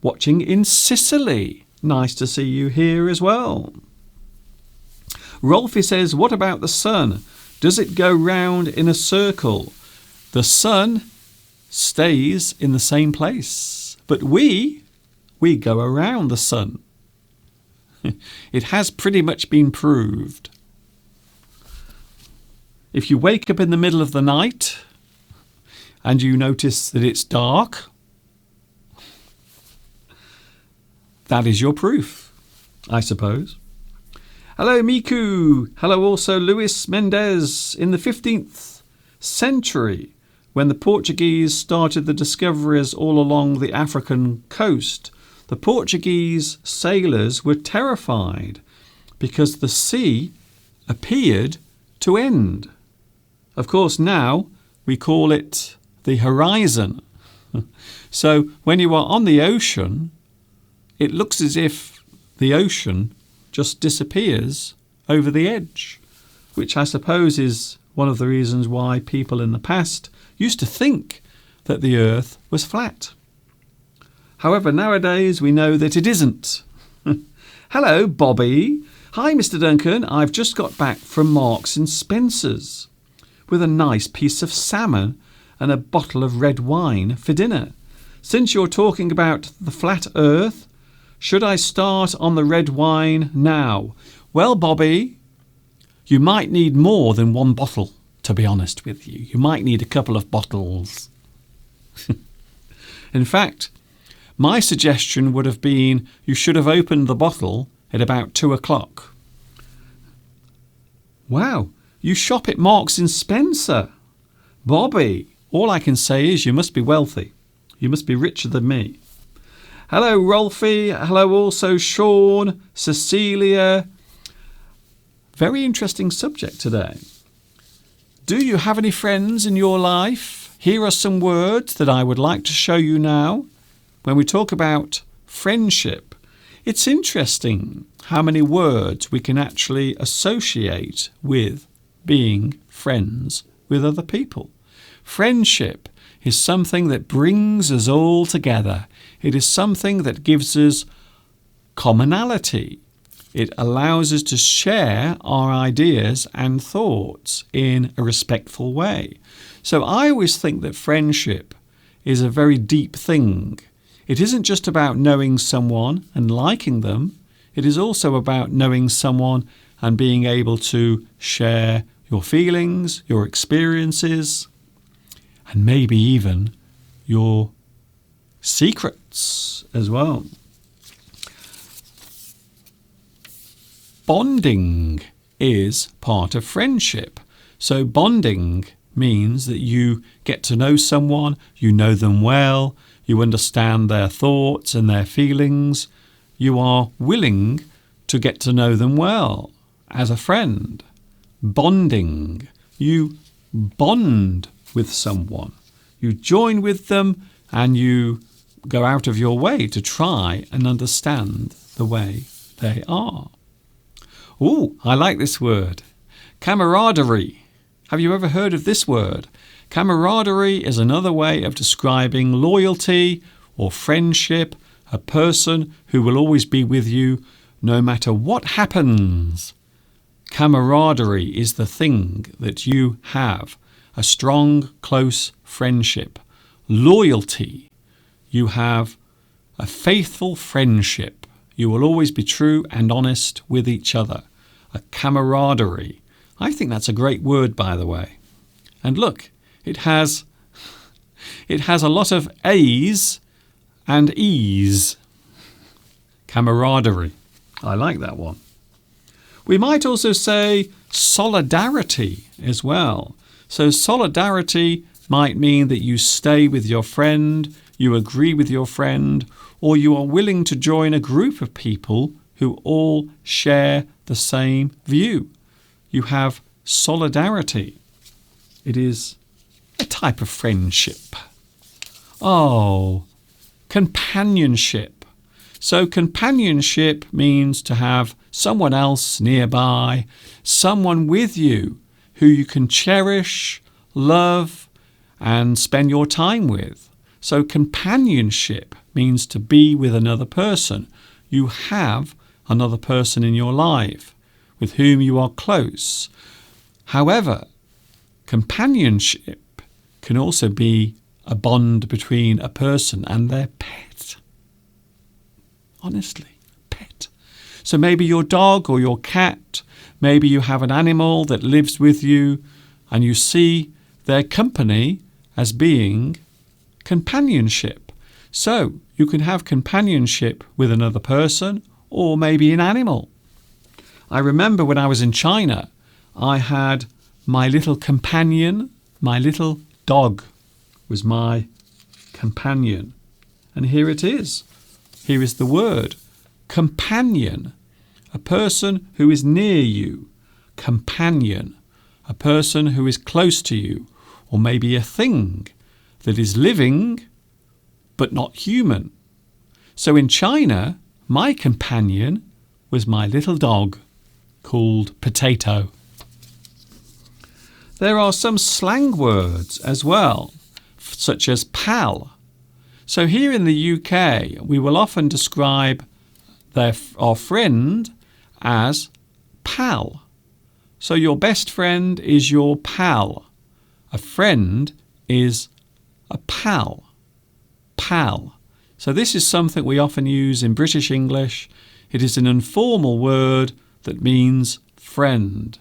Watching in Sicily. Nice to see you here as well. Rolfie says, what about the sun? Does it go round in a circle? The sun stays in the same place, but we go around the sun. It has pretty much been proved. If you wake up in the middle of the night and you notice that it's dark, that is your proof, I suppose. Hello, Miku. Hello also, Luis Mendez. In the 15th century, when the Portuguese started the discoveries all along the African coast, the Portuguese sailors were terrified because the sea appeared to end. Of course, now we call it the horizon. So when you are on the ocean, it looks as if the ocean just disappears over the edge, which I suppose is one of the reasons why people in the past used to think that the earth was flat. However, nowadays we know that it isn't. Hello, Bobby. Hi, Mr. Duncan. I've just got back from Marks and Spencer's with a nice piece of salmon and a bottle of red wine for dinner. Since you're talking about the flat earth, should I start on the red wine now? Well, Bobby, you might need more than one bottle, to be honest with you. You might need a couple of bottles. In fact, my suggestion would have been you should have opened the bottle at about 2 o'clock. Wow, you shop at Marks and Spencer. Bobby, all I can say is you must be wealthy. You must be richer than me. Hello, Rolfie. Hello also, Sean, Cecilia. Very interesting subject today. Do you have any friends in your life? Here are some words that I would like to show you now. When we talk about friendship, it's interesting how many words we can actually associate with being friends with other people. Friendship is something that brings us all together. It is something that gives us commonality. It allows us to share our ideas and thoughts in a respectful way. So I always think that friendship is a very deep thing. It isn't just about knowing someone and liking them. It is also about knowing someone and being able to share your feelings, your experiences, and maybe even your secrets as well. Bonding is part of friendship. So bonding means that you get to know someone, you know them well, you understand their thoughts and their feelings. You are willing to get to know them well as a friend. Bonding. You bond with someone. You join with them and you go out of your way to try and understand the way they are. Oh, I like this word. Camaraderie. Have you ever heard of this word? Camaraderie is another way of describing loyalty or friendship, a person who will always be with you no matter what happens. Camaraderie is the thing that you have, a strong, close friendship. Loyalty, you have a faithful friendship. You will always be true and honest with each other. A camaraderie. I think that's a great word, by the way. And look, it has a lot of A's and E's. Camaraderie. I like that one. We might also say solidarity as well. So solidarity might mean that you stay with your friend, you agree with your friend, or you are willing to join a group of people who all share the same view. You have solidarity. It is a type of friendship. Oh, companionship. So companionship means to have someone else nearby, someone with you who you can cherish, love, and spend your time with. So companionship means to be with another person. You have another person in your life with whom you are close. However, companionship can also be a bond between a person and their pet. Honestly, pet. So maybe your dog or your cat, maybe you have an animal that lives with you and you see their company as being companionship. So you can have companionship with another person or maybe an animal. I remember when I was in China, I had my little companion, my little dog was my companion. And here it is. Here is the word, companion, a person who is near you, companion, a person who is close to you, or maybe a thing that is living but not human. So in China, my companion was my little dog called Potato. There are some slang words as well, such as pal. So here in the UK, we will often describe our friend as pal. So your best friend is your pal. A friend is a pal. Pal. So this is something we often use in British English. It is an informal word that means friend.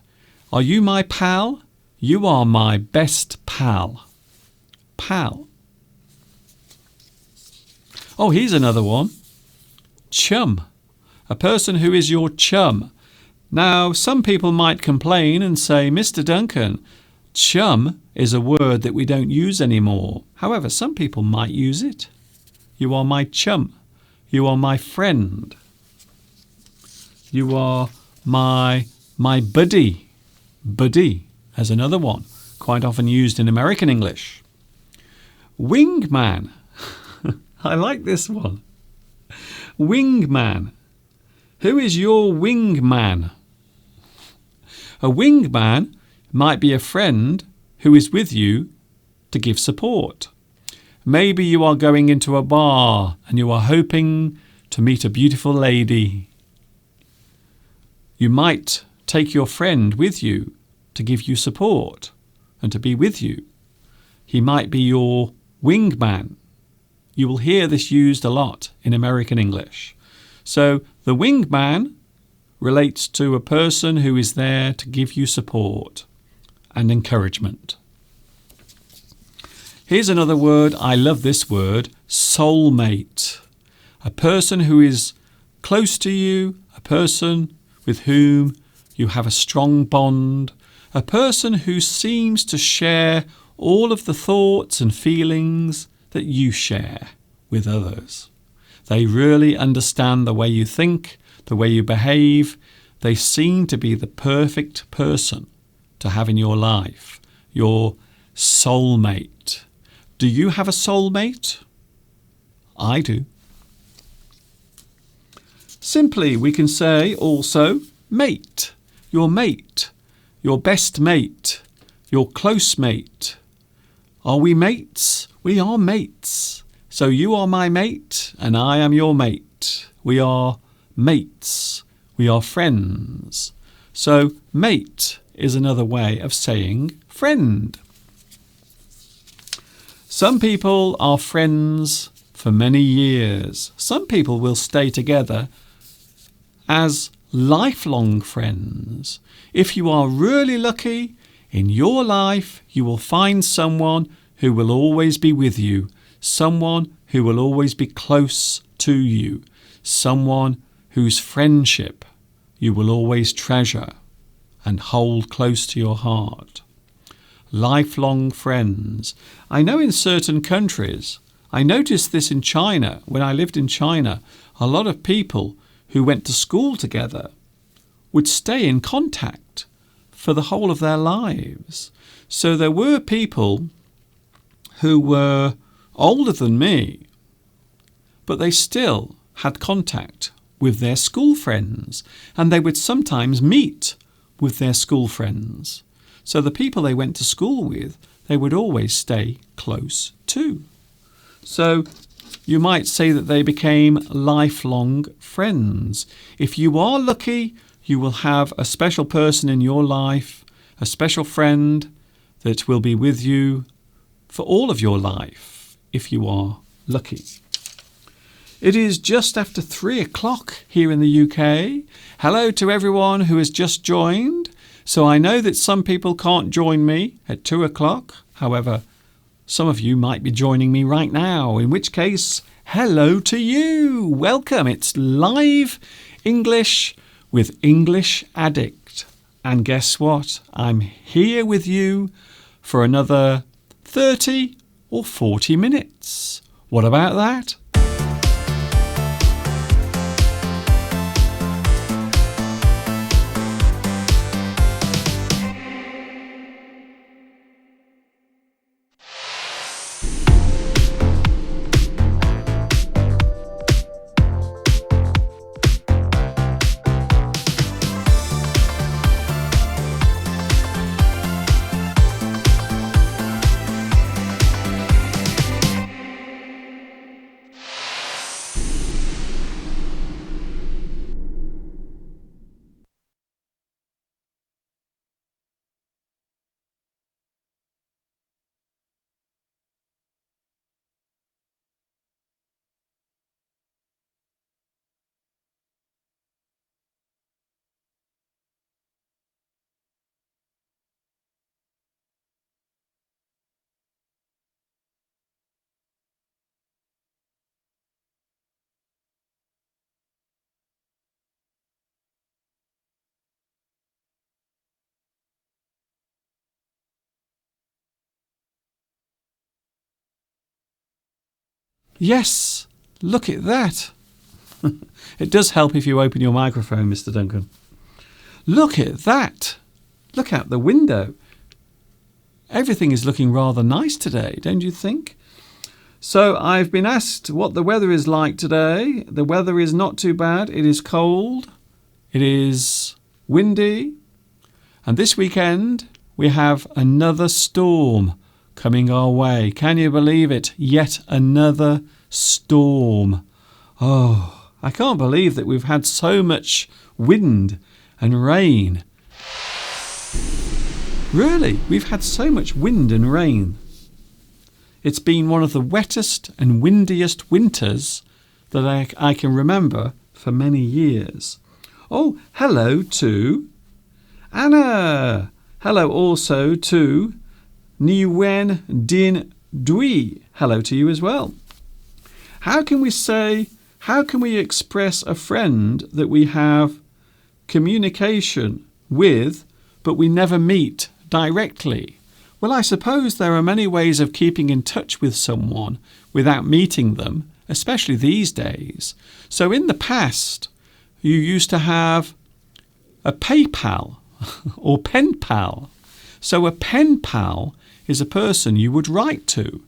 Are you my pal? You are my best pal. Pal. Oh, here's another one. Chum. A person who is your chum. Now, some people might complain and say, Mr. Duncan, chum is a word that we don't use anymore. However, some people might use it. You are my chum. You are my friend. You are my buddy. Buddy as another one, quite often used in American English. Wingman. I like this one. Wingman. Who is your wingman? A wingman might be a friend who is with you to give support. Maybe you are going into a bar and you are hoping to meet a beautiful lady. You might take your friend with you to give you support and to be with you. He might be your wingman. You will hear this used a lot in American English. So the wingman relates to a person who is there to give you support and encouragement. Here's another word. I love this word, soulmate. A person who is close to you, a person with whom you have a strong bond, a person who seems to share all of the thoughts and feelings that you share with others. They really understand the way you think, the way you behave. They seem to be the perfect person to have in your life, your soulmate. Do you have a soulmate? I do. Simply, we can say also mate, your best mate, your close mate. Are we mates? We are mates. So you are my mate and I am your mate. We are mates. We are friends. So mate is another way of saying friend. Some people are friends for many years. Some people will stay together as lifelong friends. If you are really lucky, in your life you will find someone who will always be with you, someone who will always be close to you, someone whose friendship you will always treasure and hold close to your heart. Lifelong friends. I know in certain countries, I noticed this in China, when I lived in China, a lot of people who went to school together would stay in contact for the whole of their lives. So there were people who were older than me, but they still had contact with their school friends, and they would sometimes meet with their school friends. So the people they went to school with, they would always stay close to. So you might say that they became lifelong friends. If you are lucky, you will have a special person in your life, a special friend that will be with you for all of your life, if you are lucky. It is just after 3 o'clock here in the UK. Hello to everyone who has just joined. So I know that some people can't join me at 2 o'clock. However, some of you might be joining me right now, in which case, hello to you. Welcome. It's live English with English Addict. And guess what? I'm here with you for another 30 or 40 minutes. What about that? Yes, look at that. It does help if you open your microphone, Mr. Duncan. Look at that. Look out the window. Everything is looking rather nice today, don't you think? So I've been asked what the weather is like today. The weather is not too bad. It is cold. It is windy. And this weekend we have another storm coming our way. Can you believe it? Yet another storm. Oh, I can't believe that we've had so much wind and rain. Really, we've had so much wind and rain. It's been one of the wettest and windiest winters that I can remember for many years. Oh, hello to Anna. Hello also to Nguyen Din Dui. Hello to you as well. How can we express a friend that we have communication with, but we never meet directly? Well, I suppose there are many ways of keeping in touch with someone without meeting them, especially these days. So in the past, you used to have a PayPal or pen pal. So a pen pal is a person you would write to.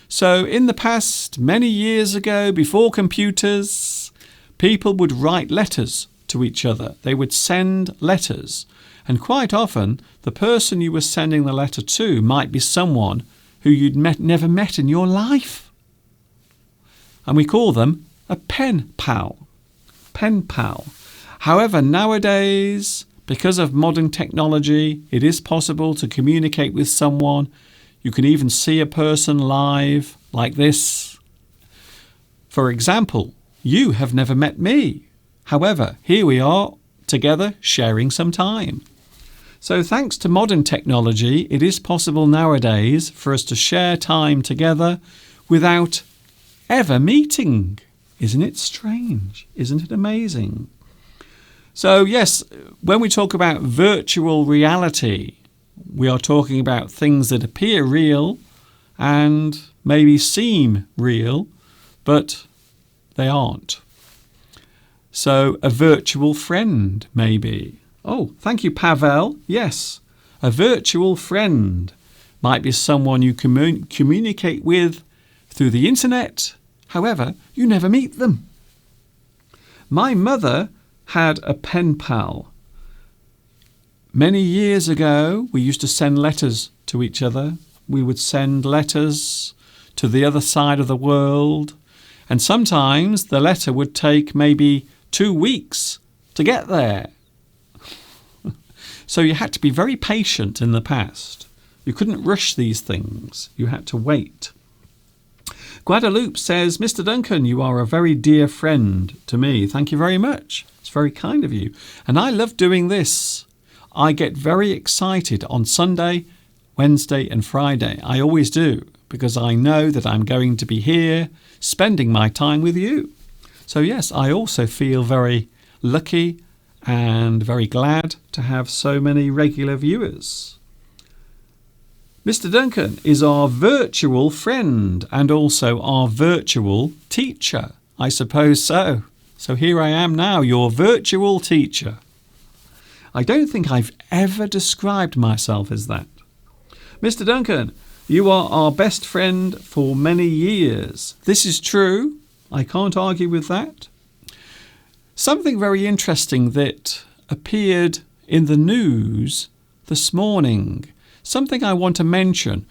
So in the past, many years ago, before computers, people would write letters to each other. They would send letters. And quite often, the person you were sending the letter to might be someone who you'd never met in your life. And we call them a pen pal. Pen pal. However, nowadays, because of modern technology, it is possible to communicate with someone. You can even see a person live like this. For example, you have never met me. However, here we are together sharing some time. So thanks to modern technology, it is possible nowadays for us to share time together without ever meeting. Isn't it strange? Isn't it amazing? So yes, when we talk about virtual reality, we are talking about things that appear real and maybe seem real, but they aren't. So a virtual friend, maybe. Oh, thank you, Pavel. Yes, a virtual friend might be someone you communicate with through the internet. However, you never meet them. My mother had a pen pal. Many years ago, we used to send letters to each other. We would send letters to the other side of the world, and sometimes the letter would take maybe 2 weeks to get there. So you had to be very patient in the past. You couldn't rush these things. You had to wait. Guadalupe says, Mr. Duncan, you are a very dear friend to me. Thank you very much. It's very kind of you. And I love doing this. I get very excited on Sunday, Wednesday and Friday. I always do, because I know that I'm going to be here spending my time with you. So yes, I also feel very lucky and very glad to have so many regular viewers. Mr. Duncan is our virtual friend and also our virtual teacher. I suppose so. So here I am now, your virtual teacher. I don't think I've ever described myself as that. Mr. Duncan, you are our best friend for many years. This is true. I can't argue with that. Something very interesting that appeared in the news this morning. Something I want to mention.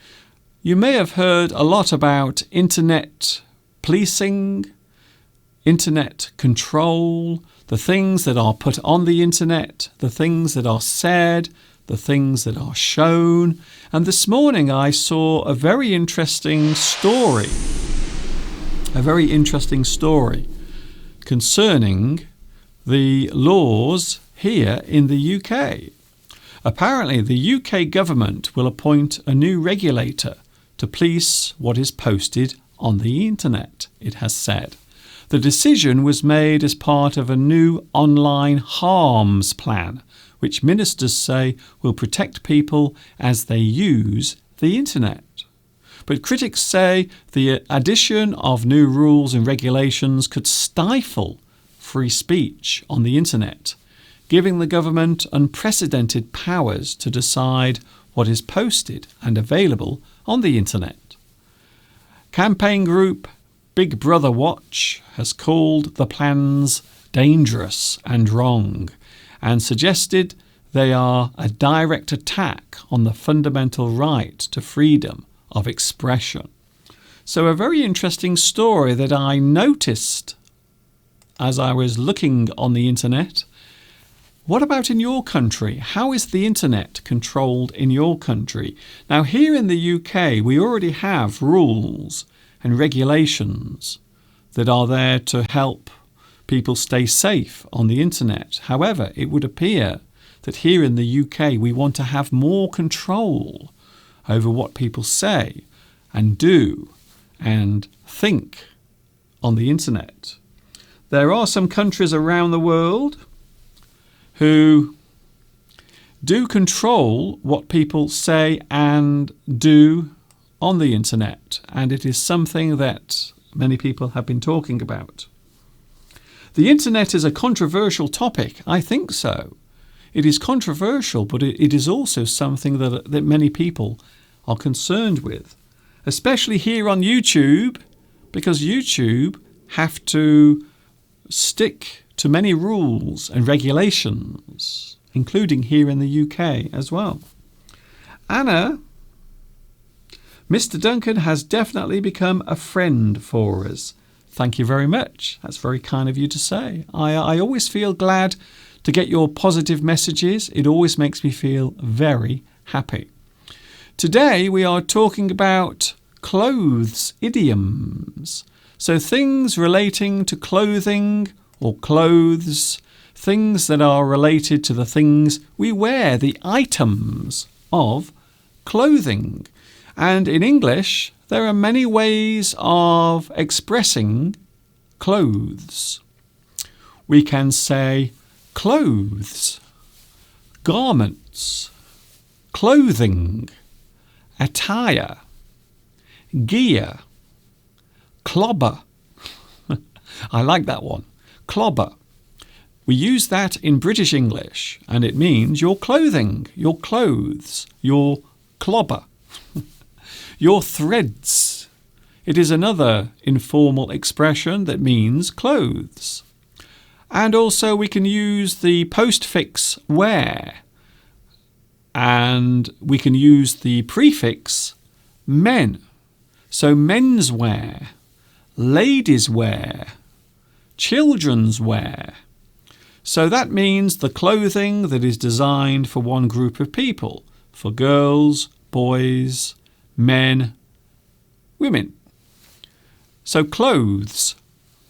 You may have heard a lot about internet policing, internet control, the things that are put on the internet, the things that are said, the things that are shown. And this morning I saw a very interesting story. A very interesting story concerning the laws here in the UK. Apparently, the UK government will appoint a new regulator to police what is posted on the internet, it has said. The decision was made as part of a new online harms plan, which ministers say will protect people as they use the internet. But critics say the addition of new rules and regulations could stifle free speech on the internet, giving the government unprecedented powers to decide what is posted and available on the internet. Campaign group Big Brother Watch has called the plans dangerous and wrong and suggested they are a direct attack on the fundamental right to freedom of expression. So a very interesting story that I noticed as I was looking on the internet. What about in your country? How is the internet controlled in your country? Now here in the UK we already have rules and regulations that are there to help people stay safe on the internet. However, it would appear that here in the UK we want to have more control over what people say and do and think on the internet. There are some countries around the world who do control what people say and do on the internet, and it is something that many people have been talking about. The internet is a controversial topic. I think so. It is controversial, but it is also something that many people are concerned with, especially here on YouTube, because YouTube have to stick to many rules and regulations, including here in the UK as well. Anna, Mr. Duncan has definitely become a friend for us. Thank you very much. That's very kind of you to say. I always feel glad to get your positive messages. It always makes me feel very happy. Today we are talking about clothes idioms. So things relating to clothing or clothes, things that are related to the things we wear, the items of clothing. And in English, there are many ways of expressing clothes. We can say clothes, garments, clothing, attire, gear, clobber. I like that one. Clobber. We use that in British English, and it means your clothing, your clothes, your clobber, your threads. It is another informal expression that means clothes. And also we can use the postfix wear, and we can use the prefix men. So men's wear, ladies' wear, children's wear. So that means the clothing that is designed for one group of people, for girls, boys, men, women. So clothes,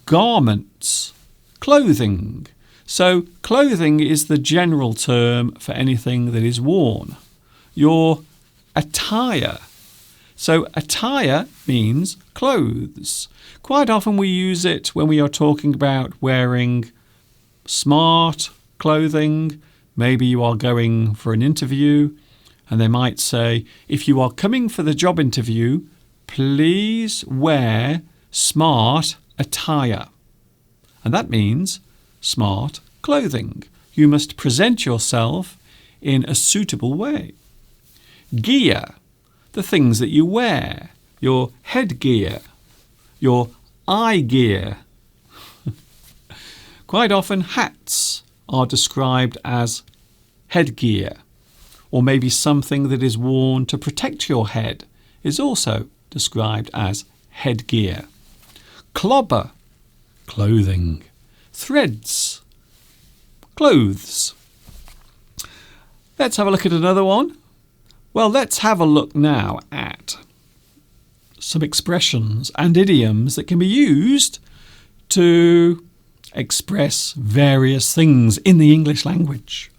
garments, clothing. So clothing is the general term for anything that is worn. Your attire. So attire means clothes. Quite often we use it when we are talking about wearing smart clothing. Maybe you are going for an interview and they might say, if you are coming for the job interview, please wear smart attire. And that means smart clothing. You must present yourself in a suitable way. Gear, the things that you wear, your headgear, your eye gear. Quite often hats are described as headgear, or maybe something that is worn to protect your head is also described as headgear. Clobber, clothing. Threads, clothes. Let's have a look at another one. Well, let's have a look now at some expressions and idioms that can be used to express various things in the English language.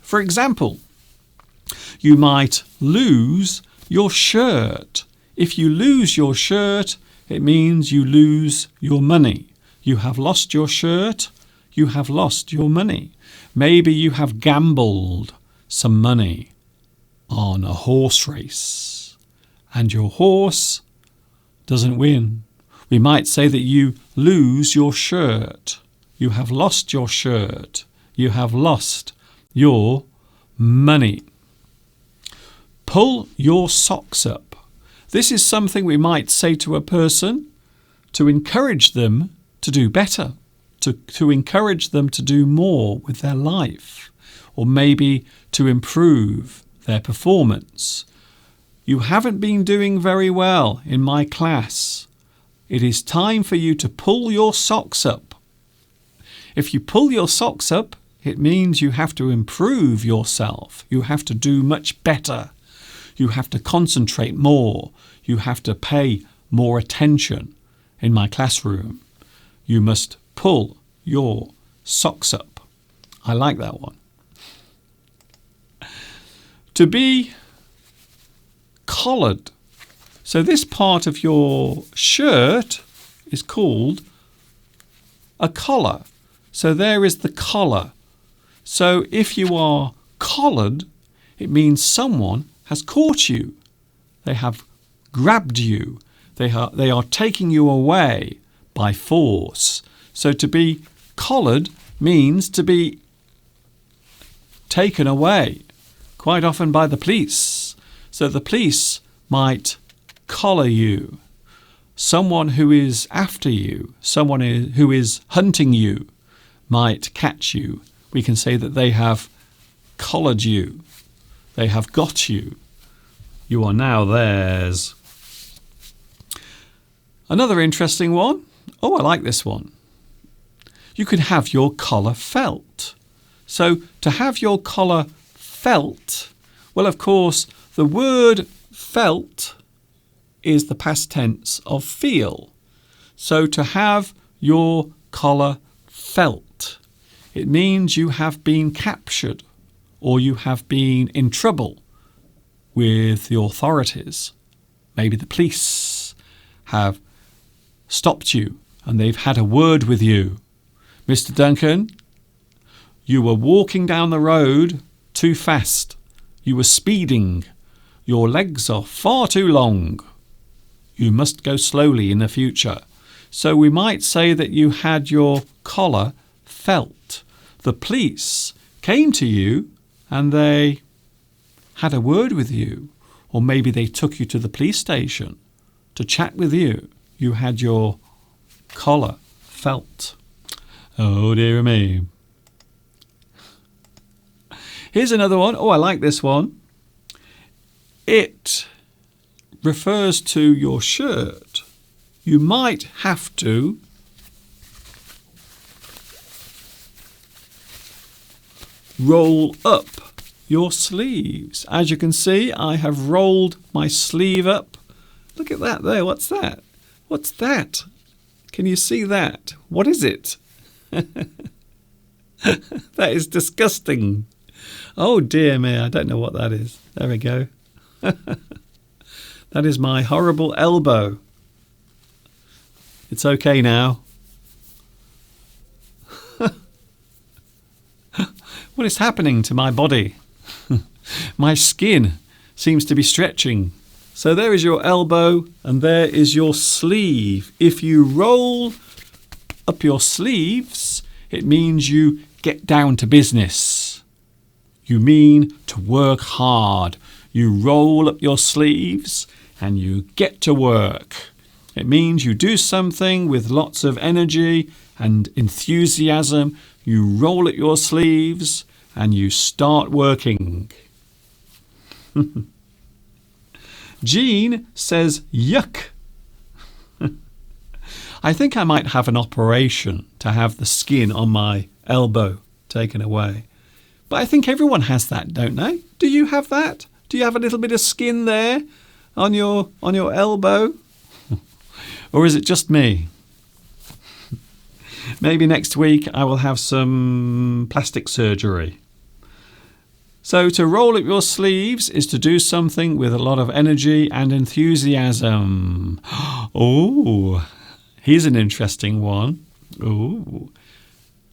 For example, you might lose your shirt. If you lose your shirt, it means you lose your money. You have lost your shirt, you have lost your money. Maybe you have gambled some money on a horse race and your horse doesn't win. We might say that you lose your shirt. You have lost your shirt. You have lost your money. Pull your socks up. This is something we might say to a person to encourage them to do better, to encourage them to do more with their life, or maybe to improve their performance. You haven't been doing very well in my class. It is time for you to pull your socks up. If you pull your socks up, it means you have to improve yourself. You have to do much better. You have to concentrate more. You have to pay more attention in my classroom. You must pull your socks up. I like that one. To be collared. So this part of your shirt is called a collar. So there is the collar. So if you are collared, it means someone has caught you. They have grabbed you. They are taking you away by force. So to be collared means to be taken away, quite often by the police. So the police might collar you. Someone who is after you, someone who is hunting you, might catch you. We can say that they have collared you. They have got you. You are now theirs. Another interesting one. Oh, I like this one. You can have your collar felt. So to have your collar felt, well, of course, the word felt is the past tense of feel. So to have your collar felt, it means you have been captured or you have been in trouble with the authorities. Maybe the police have stopped you and they've had a word with you. Mr. Duncan, You were walking down the road too fast. You were speeding. Your legs are far too long. You must go slowly in the future. So we might say that you had your collar felt. The police came to you and they had a word with you. Or maybe they took you to the police station to chat with you. You had your collar felt. Oh, dear me. Here's another one. Oh, I like this one. It refers to your shirt. You might have to roll up your sleeves. As you can see, I have rolled my sleeve up. Look at that there. What's that? What's that? Can you see that? What is it? That is disgusting. Oh dear me, I don't know what that is. There we go. That is my horrible elbow. It's okay now. What is happening to my body? My skin seems to be stretching. So there is your elbow and there is your sleeve. If you roll up your sleeves, it means you get down to business. You mean to work hard. You roll up your sleeves and you get to work. It means you do something with lots of energy and enthusiasm. You roll up your sleeves and you start working. Jean says yuck. I think I might have an operation to have the skin on my elbow taken away. But I think everyone has that, don't they? Do you have that? Do you have a little bit of skin there on your elbow? Or is it just me? Maybe next week I will have some plastic surgery. So to roll up your sleeves is to do something with a lot of energy and enthusiasm. Oh, here's an interesting one. Oh,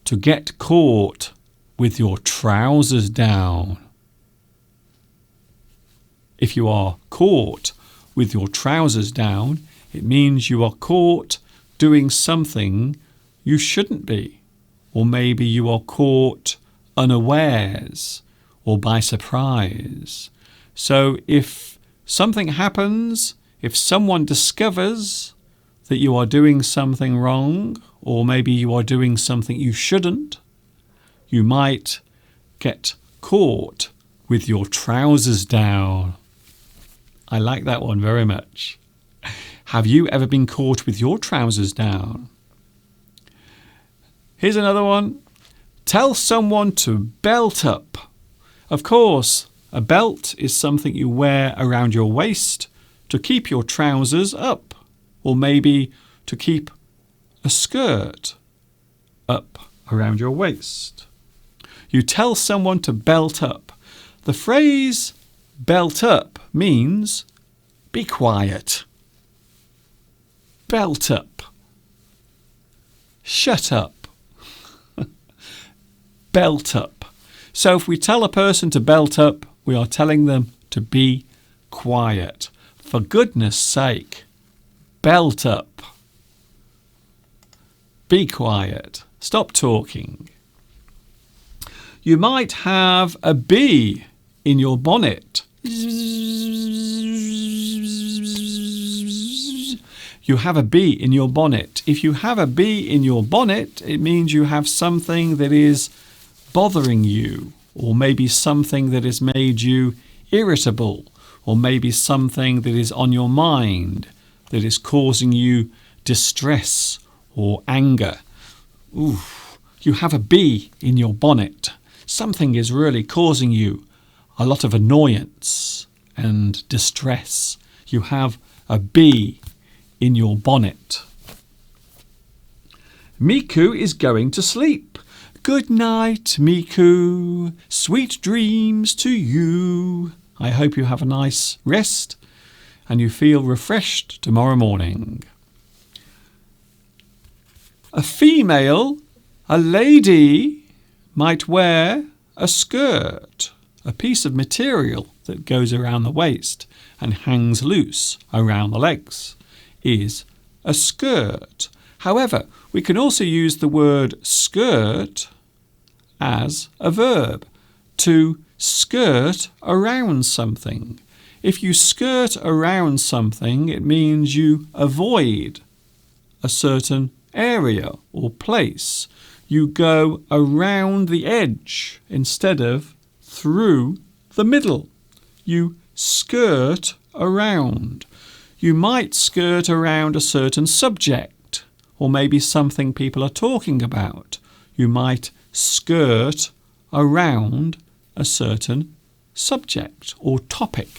to get caught with your trousers down. If you are caught with your trousers down, it means you are caught doing something you shouldn't be. Or maybe you are caught unawares or by surprise. So if something happens, if someone discovers that you are doing something wrong, or maybe you are doing something you shouldn't, you might get caught with your trousers down. I like that one very much. Have you ever been caught with your trousers down? Here's another one. Tell someone to belt up. Of course, a belt is something you wear around your waist to keep your trousers up, or maybe to keep a skirt up around your waist. You tell someone to belt up. The phrase belt up means be quiet. Belt up. Shut up. Belt up. So if we tell a person to belt up, we are telling them to be quiet. For goodness sake, belt up. Be quiet. Stop talking. You might have a bee in your bonnet. You have a bee in your bonnet. If you have a bee in your bonnet, it means you have something that is bothering you, or maybe something that has made you irritable, or maybe something that is on your mind that is causing you distress or anger. Ooh, you have a bee in your bonnet. Something is really causing you a lot of annoyance and distress. You have a bee in your bonnet. Miku is going to sleep. Good night, Miku. Sweet dreams to you. I hope you have a nice rest and you feel refreshed tomorrow morning. A female, a lady, might wear a skirt, a piece of material that goes around the waist and hangs loose around the legs is a skirt. However, we can also use the word skirt as a verb, to skirt around something. If you skirt around something, it means you avoid a certain area or place. You go around the edge instead of through the middle. You skirt around. You might skirt around a certain subject or maybe something people are talking about. You might skirt around a certain subject or topic,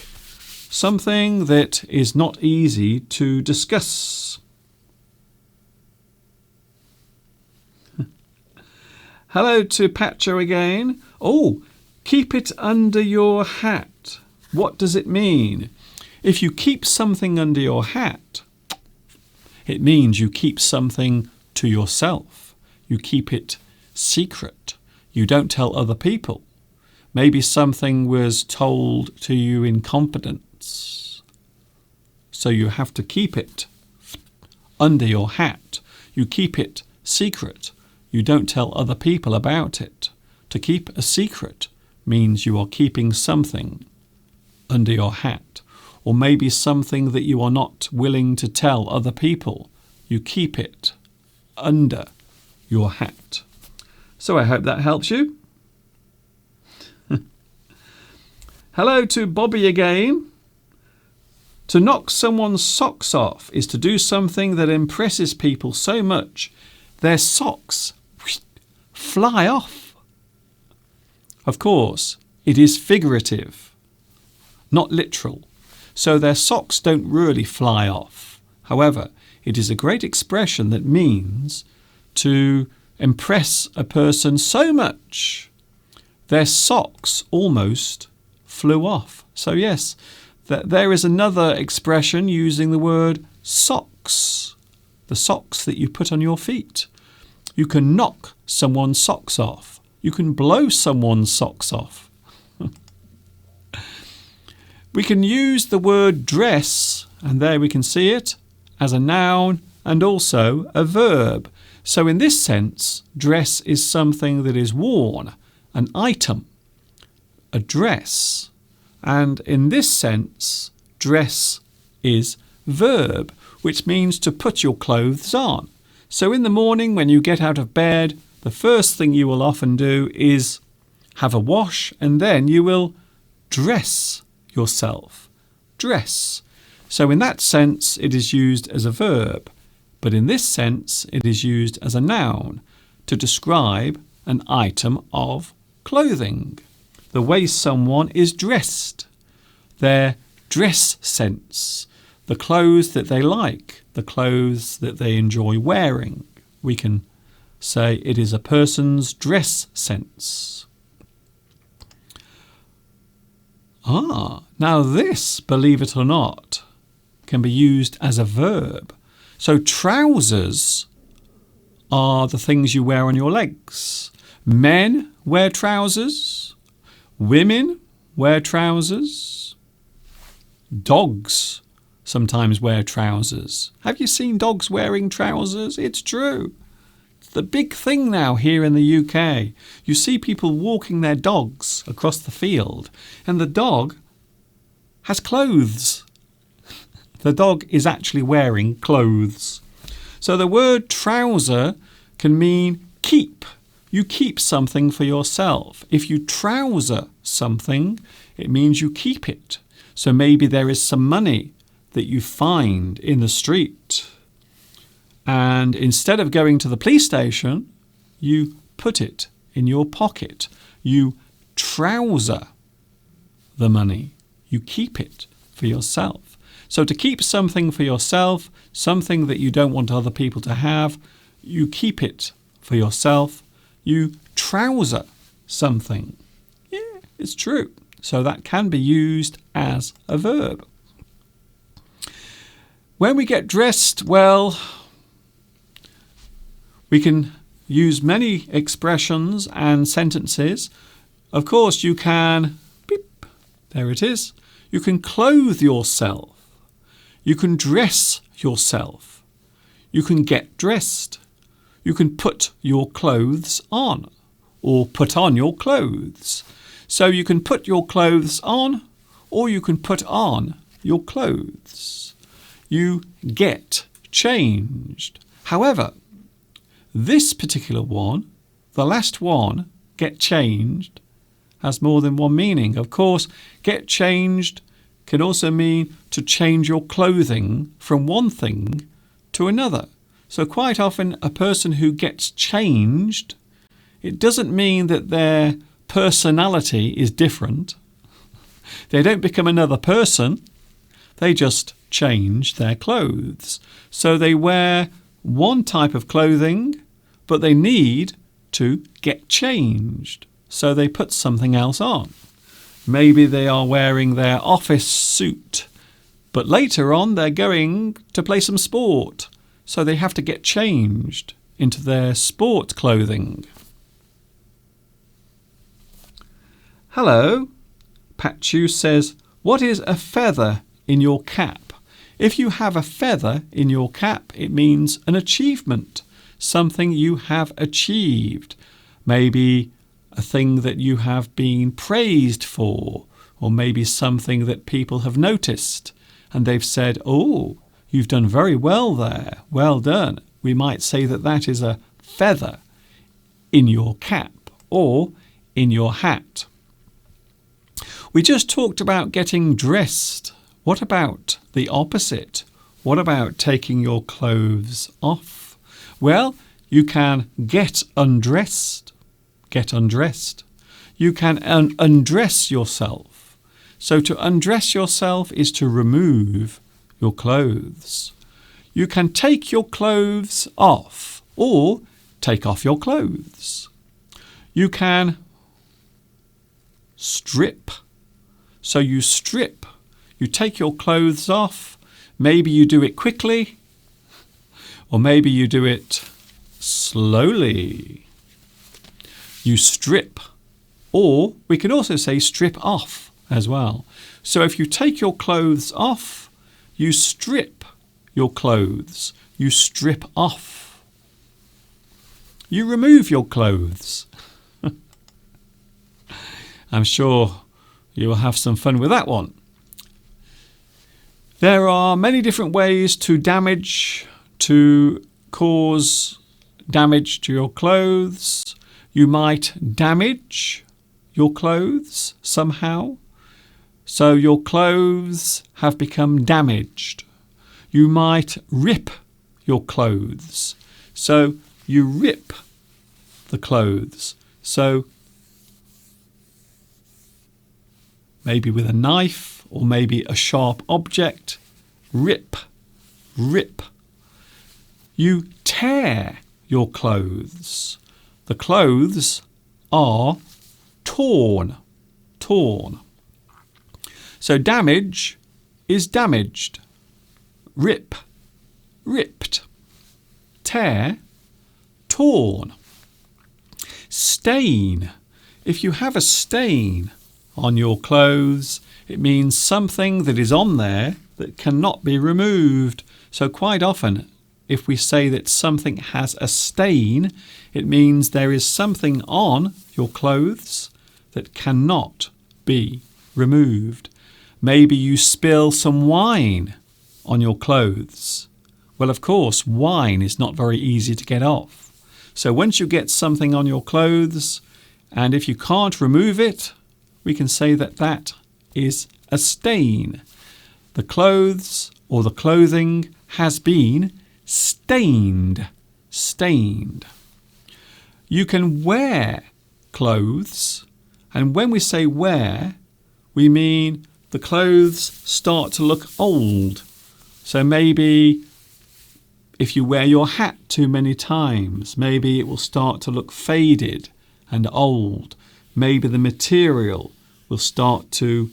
something that is not easy to discuss. Hello to Pacho again. Oh, keep it under your hat. What does it mean? If you keep something under your hat, it means you keep something to yourself. You keep it secret. You don't tell other people. Maybe something was told to you in confidence. So you have to keep it under your hat. You keep it secret. You don't tell other people about it. To keep a secret means you are keeping something under your hat, or maybe something that you are not willing to tell other people. You keep it under your hat. So I hope that helps you. Hello to Bobby again. To knock someone's socks off is to do something that impresses people so much their socks fly off. Of course, it is figurative, not literal, so their socks don't really fly off. However, it is a great expression that means to impress a person so much their socks almost flew off. So yes, there is another expression using the word socks, the socks that you put on your feet. You can knock someone's socks off. You can blow someone's socks off. We can use the word dress, and there we can see it, as a noun and also a verb. So in this sense, dress is something that is worn, an item, a dress. And in this sense, dress is verb, which means to put your clothes on. So in the morning when you get out of bed, the first thing you will often do is have a wash, and then you will dress yourself. Dress. So in that sense, it is used as a verb. But in this sense, it is used as a noun to describe an item of clothing. The way someone is dressed. Their dress sense. The clothes that they like. The clothes that they enjoy wearing. We can say it is a person's dress sense. Now this, believe it or not, can be used as a verb. So trousers are the things you wear on your legs. Men wear trousers. Women wear trousers. Dogs sometimes wear trousers. Have you seen dogs wearing trousers? It's true. It's the big thing now here in the UK. You see people walking their dogs across the field, and the dog has clothes. The dog is actually wearing clothes. So the word trouser can mean keep. You keep something for yourself. If you trouser something, it means you keep it. So maybe there is some money that you find in the street, and instead of going to the police station, you put it in your pocket. You trouser the money. You keep it for yourself. So to keep something for yourself, something that you don't want other people to have, you keep it for yourself. You trouser something. Yeah, it's true. So that can be used as a verb. When we get dressed, well, we can use many expressions and sentences. Of course, you can, beep, there it is, you can clothe yourself. You can dress yourself. You can get dressed. You can put your clothes on or put on your clothes. So you can put your clothes on or you can put on your clothes. You get changed. However, this particular one, the last one, get changed, has more than one meaning. Of course, get changed can also mean to change your clothing from one thing to another. So quite often a person who gets changed, it doesn't mean that their personality is different. They don't become another person. They just change their clothes. So they wear one type of clothing, but they need to get changed. So they put something else on. Maybe they are wearing their office suit, but later on they're going to play some sport. So they have to get changed into their sport clothing. Hello, Pachu says, what is a feather in your cap? If you have a feather in your cap, it means an achievement, something you have achieved. Maybe a thing that you have been praised for, or maybe something that people have noticed and they've said, oh, you've done very well there, well done. We might say that that is a feather in your cap or in your hat. We just talked about getting dressed. What about the opposite? What about taking your clothes off? Well, you can get undressed. Get undressed. You can undress yourself. So to undress yourself is to remove your clothes. You can take your clothes off or take off your clothes. You can strip. So you strip. You take your clothes off. Maybe you do it quickly, or maybe you do it slowly. You strip, or we can also say strip off as well. So if you take your clothes off, you strip your clothes. You strip off. You remove your clothes. I'm sure you will have some fun with that one. There are many different ways to cause damage to your clothes. You might damage your clothes somehow. So your clothes have become damaged. You might rip your clothes. So you rip the clothes. So maybe with a knife or maybe a sharp object. Rip, rip. You tear your clothes. The clothes are torn, torn. So damage is damaged. Rip, ripped. Tear, torn. Stain. If you have a stain on your clothes, it means something that is on there that cannot be removed. So quite often, if we say that something has a stain, it means there is something on your clothes that cannot be removed. Maybe you spill some wine on your clothes. Well, of course, wine is not very easy to get off. So once you get something on your clothes, and if you can't remove it, we can say that that is a stain. The clothes or the clothing has been stained, stained. You can wear clothes, and when we say wear, we mean the clothes start to look old. So maybe if you wear your hat too many times, maybe it will start to look faded and old. Maybe the material will start to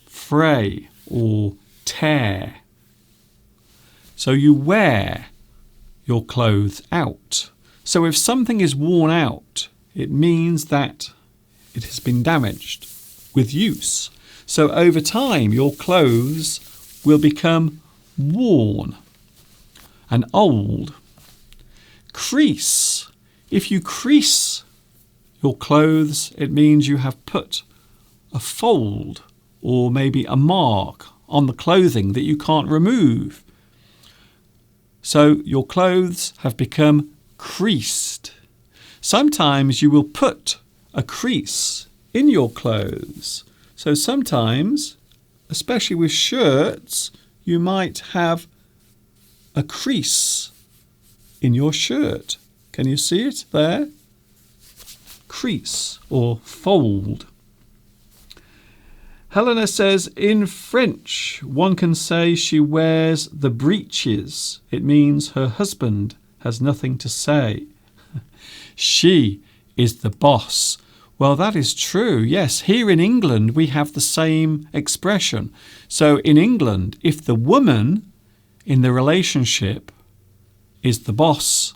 fray or tear. So you wear your clothes out. So if something is worn out, it means that it has been damaged with use. So over time, your clothes will become worn and old. Crease. If you crease your clothes, it means you have put a fold or maybe a mark on the clothing that you can't remove. So your clothes have become creased. Sometimes you will put a crease in your clothes. So sometimes, especially with shirts, you might have a crease in your shirt. Can you see it there? Crease or fold. Helena says, in French, one can say she wears the breeches. It means her husband has nothing to say. She is the boss. Well, that is true. Yes, here in England, we have the same expression. So in England, if the woman in the relationship is the boss,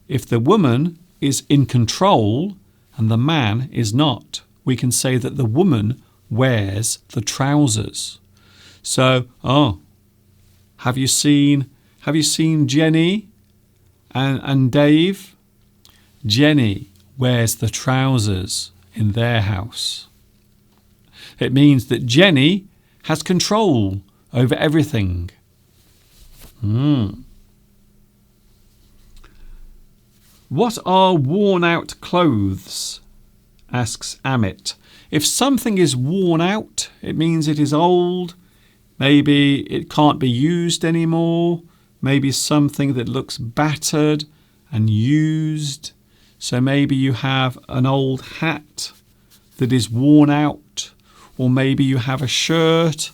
if the woman is in control and the man is not, we can say that the woman wears the trousers. So, have you seen Jenny and Dave? Jenny wears the trousers in their house. It means that Jenny has control over everything. What are worn out clothes? Asks Amit. If something is worn out, it means it is old. Maybe it can't be used anymore. Maybe something that looks battered and used. So maybe you have an old hat that is worn out. Or maybe you have a shirt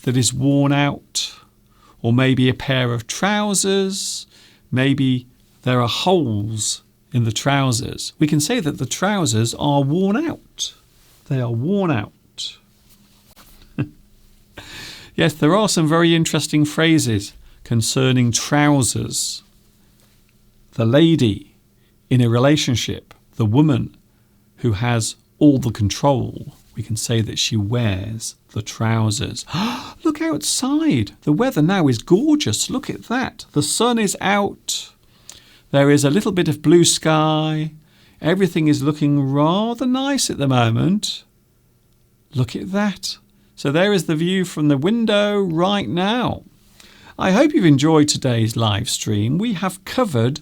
that is worn out. Or maybe a pair of trousers. Maybe there are holes in the trousers. We can say that the trousers are worn out. They are worn out. Yes, there are some very interesting phrases concerning trousers. The lady in a relationship, the woman who has all the control, we can say that she wears the trousers. Look outside. The weather now is gorgeous. Look at that. The sun is out. There is a little bit of blue sky. Everything is looking rather nice at the moment. Look at that. So there is the view from the window right now. I hope you've enjoyed today's live stream. We have covered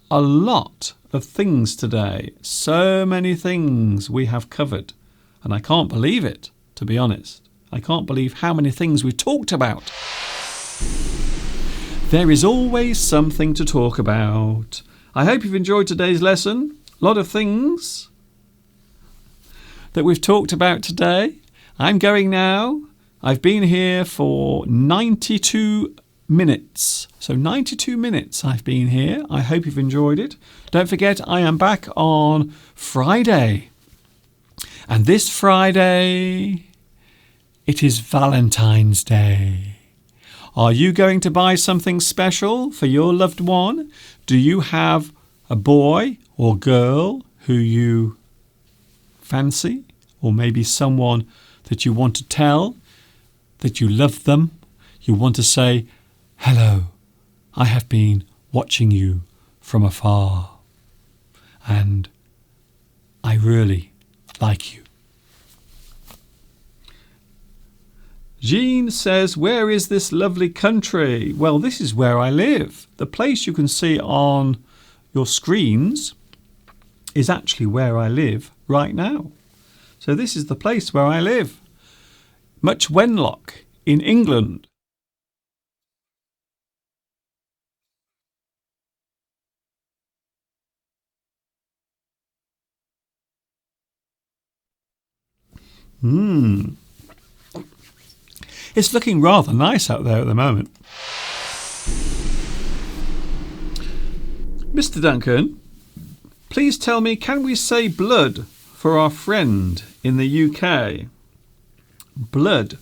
a lot of things today. So many things we have covered. And I can't believe it, to be honest. I can't believe how many things we've talked about. There is always something to talk about. I hope you've enjoyed today's lesson. A lot of things that we've talked about today. I'm going now. I've been here for 92 minutes. So 92 minutes I've been here. I hope you've enjoyed it. Don't forget, I am back on Friday. And this Friday, it is Valentine's Day. Are you going to buy something special for your loved one? Do you have a boy or girl who you fancy? Or maybe someone that you want to tell that you love them? You want to say, hello, I have been watching you from afar. And I really like you. Jean says, where is this lovely country? Well, this is where I live. The place you can see on your screens is actually where I live right now. So this is the place where I live. Much Wenlock in England. It's looking rather nice out there at the moment. Mr. Duncan, please tell me, can we say blood for our friend in the UK? Blood.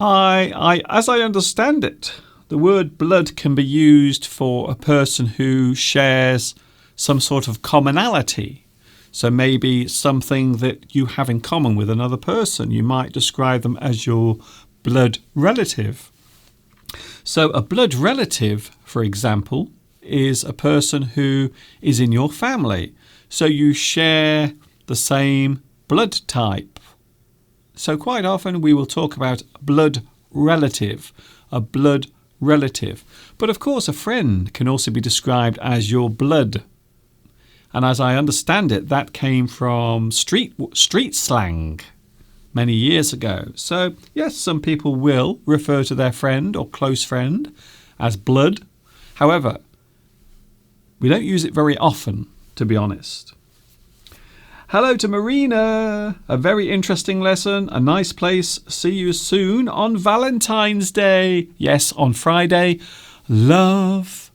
As I understand it, the word blood can be used for a person who shares some sort of commonality. So maybe something that you have in common with another person. You might describe them as your blood relative. So a blood relative, for example, is a person who is in your family. So you share the same blood type. So quite often we will talk about blood relative, a blood relative. But of course a friend can also be described as your blood. And as I understand it, that came from street slang many years ago. So yes, some people will refer to their friend or close friend as blood. However, we don't use it very often, to be honest. Hello to Marina. A very interesting lesson. A nice place. See you soon on Valentine's Day. Yes, on Friday. Love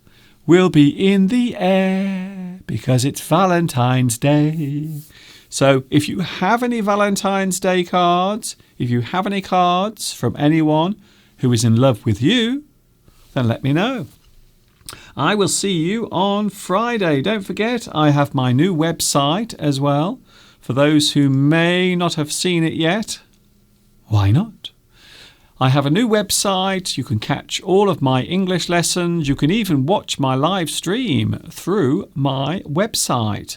will be in the air because it's Valentine's Day. So if you have any Valentine's Day cards, if you have any cards from anyone who is in love with you, then let me know. I will see you on Friday. Don't forget, I have my new website as well. For those who may not have seen it yet, why not? I have a new website. You can catch all of my English lessons. You can even watch my live stream through my website.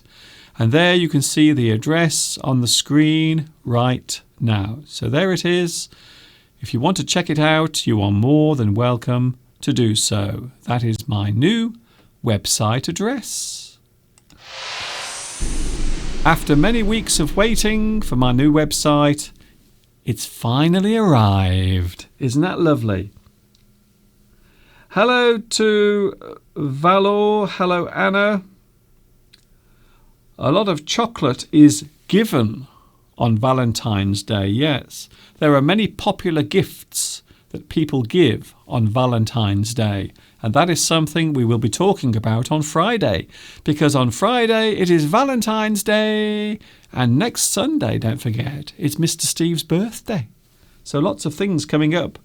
And there you can see the address on the screen right now. So there it is. If you want to check it out, you are more than welcome to do so. That is my new website address. After many weeks of waiting for my new website, it's finally arrived. Isn't that lovely? Hello to Valor. Hello, Anna. A lot of chocolate is given on Valentine's Day, yes. There are many popular gifts that people give on Valentine's Day. And that is something we will be talking about on Friday. Because on Friday it is Valentine's Day. And next Sunday, don't forget, it's Mr. Steve's birthday. So lots of things coming up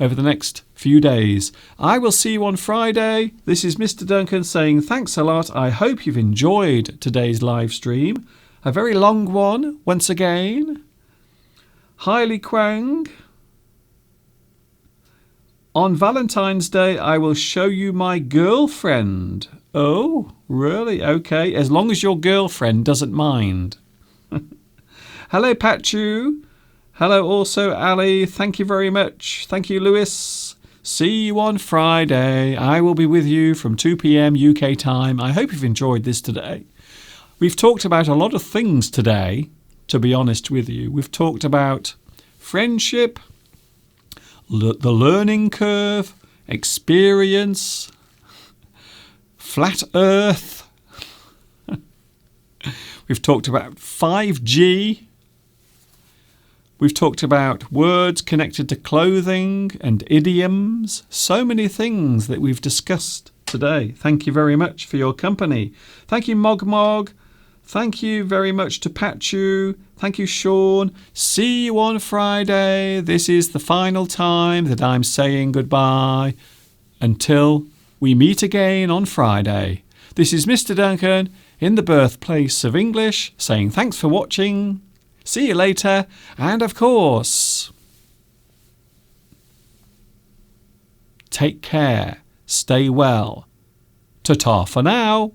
over the next few days. I will see you on Friday. This is Mr. Duncan saying thanks a lot. I hope you've enjoyed today's live stream. A very long one once again. Hailey Kwang. On Valentine's Day, I will show you my girlfriend. Oh, really? Okay, as long as your girlfriend doesn't mind. Hello, Pachu. Hello also, Ali. Thank you very much. Thank you, Lewis. See you on Friday. I will be with you from 2 p.m. UK time. I hope you've enjoyed this today. We've talked about a lot of things today, to be honest with you. We've talked about friendship, the learning curve, experience, flat earth. We've talked about 5G. We've talked about words connected to clothing and idioms. So many things that we've discussed today. Thank you very much for your company. Thank you, Mogmog. Thank you very much to Pachu. Thank you, Sean. See you on Friday. This is the final time that I'm saying goodbye until we meet again on Friday. This is Mr. Duncan in the birthplace of English saying thanks for watching. See you later. And of course, take care. Stay well. Ta-ta for now.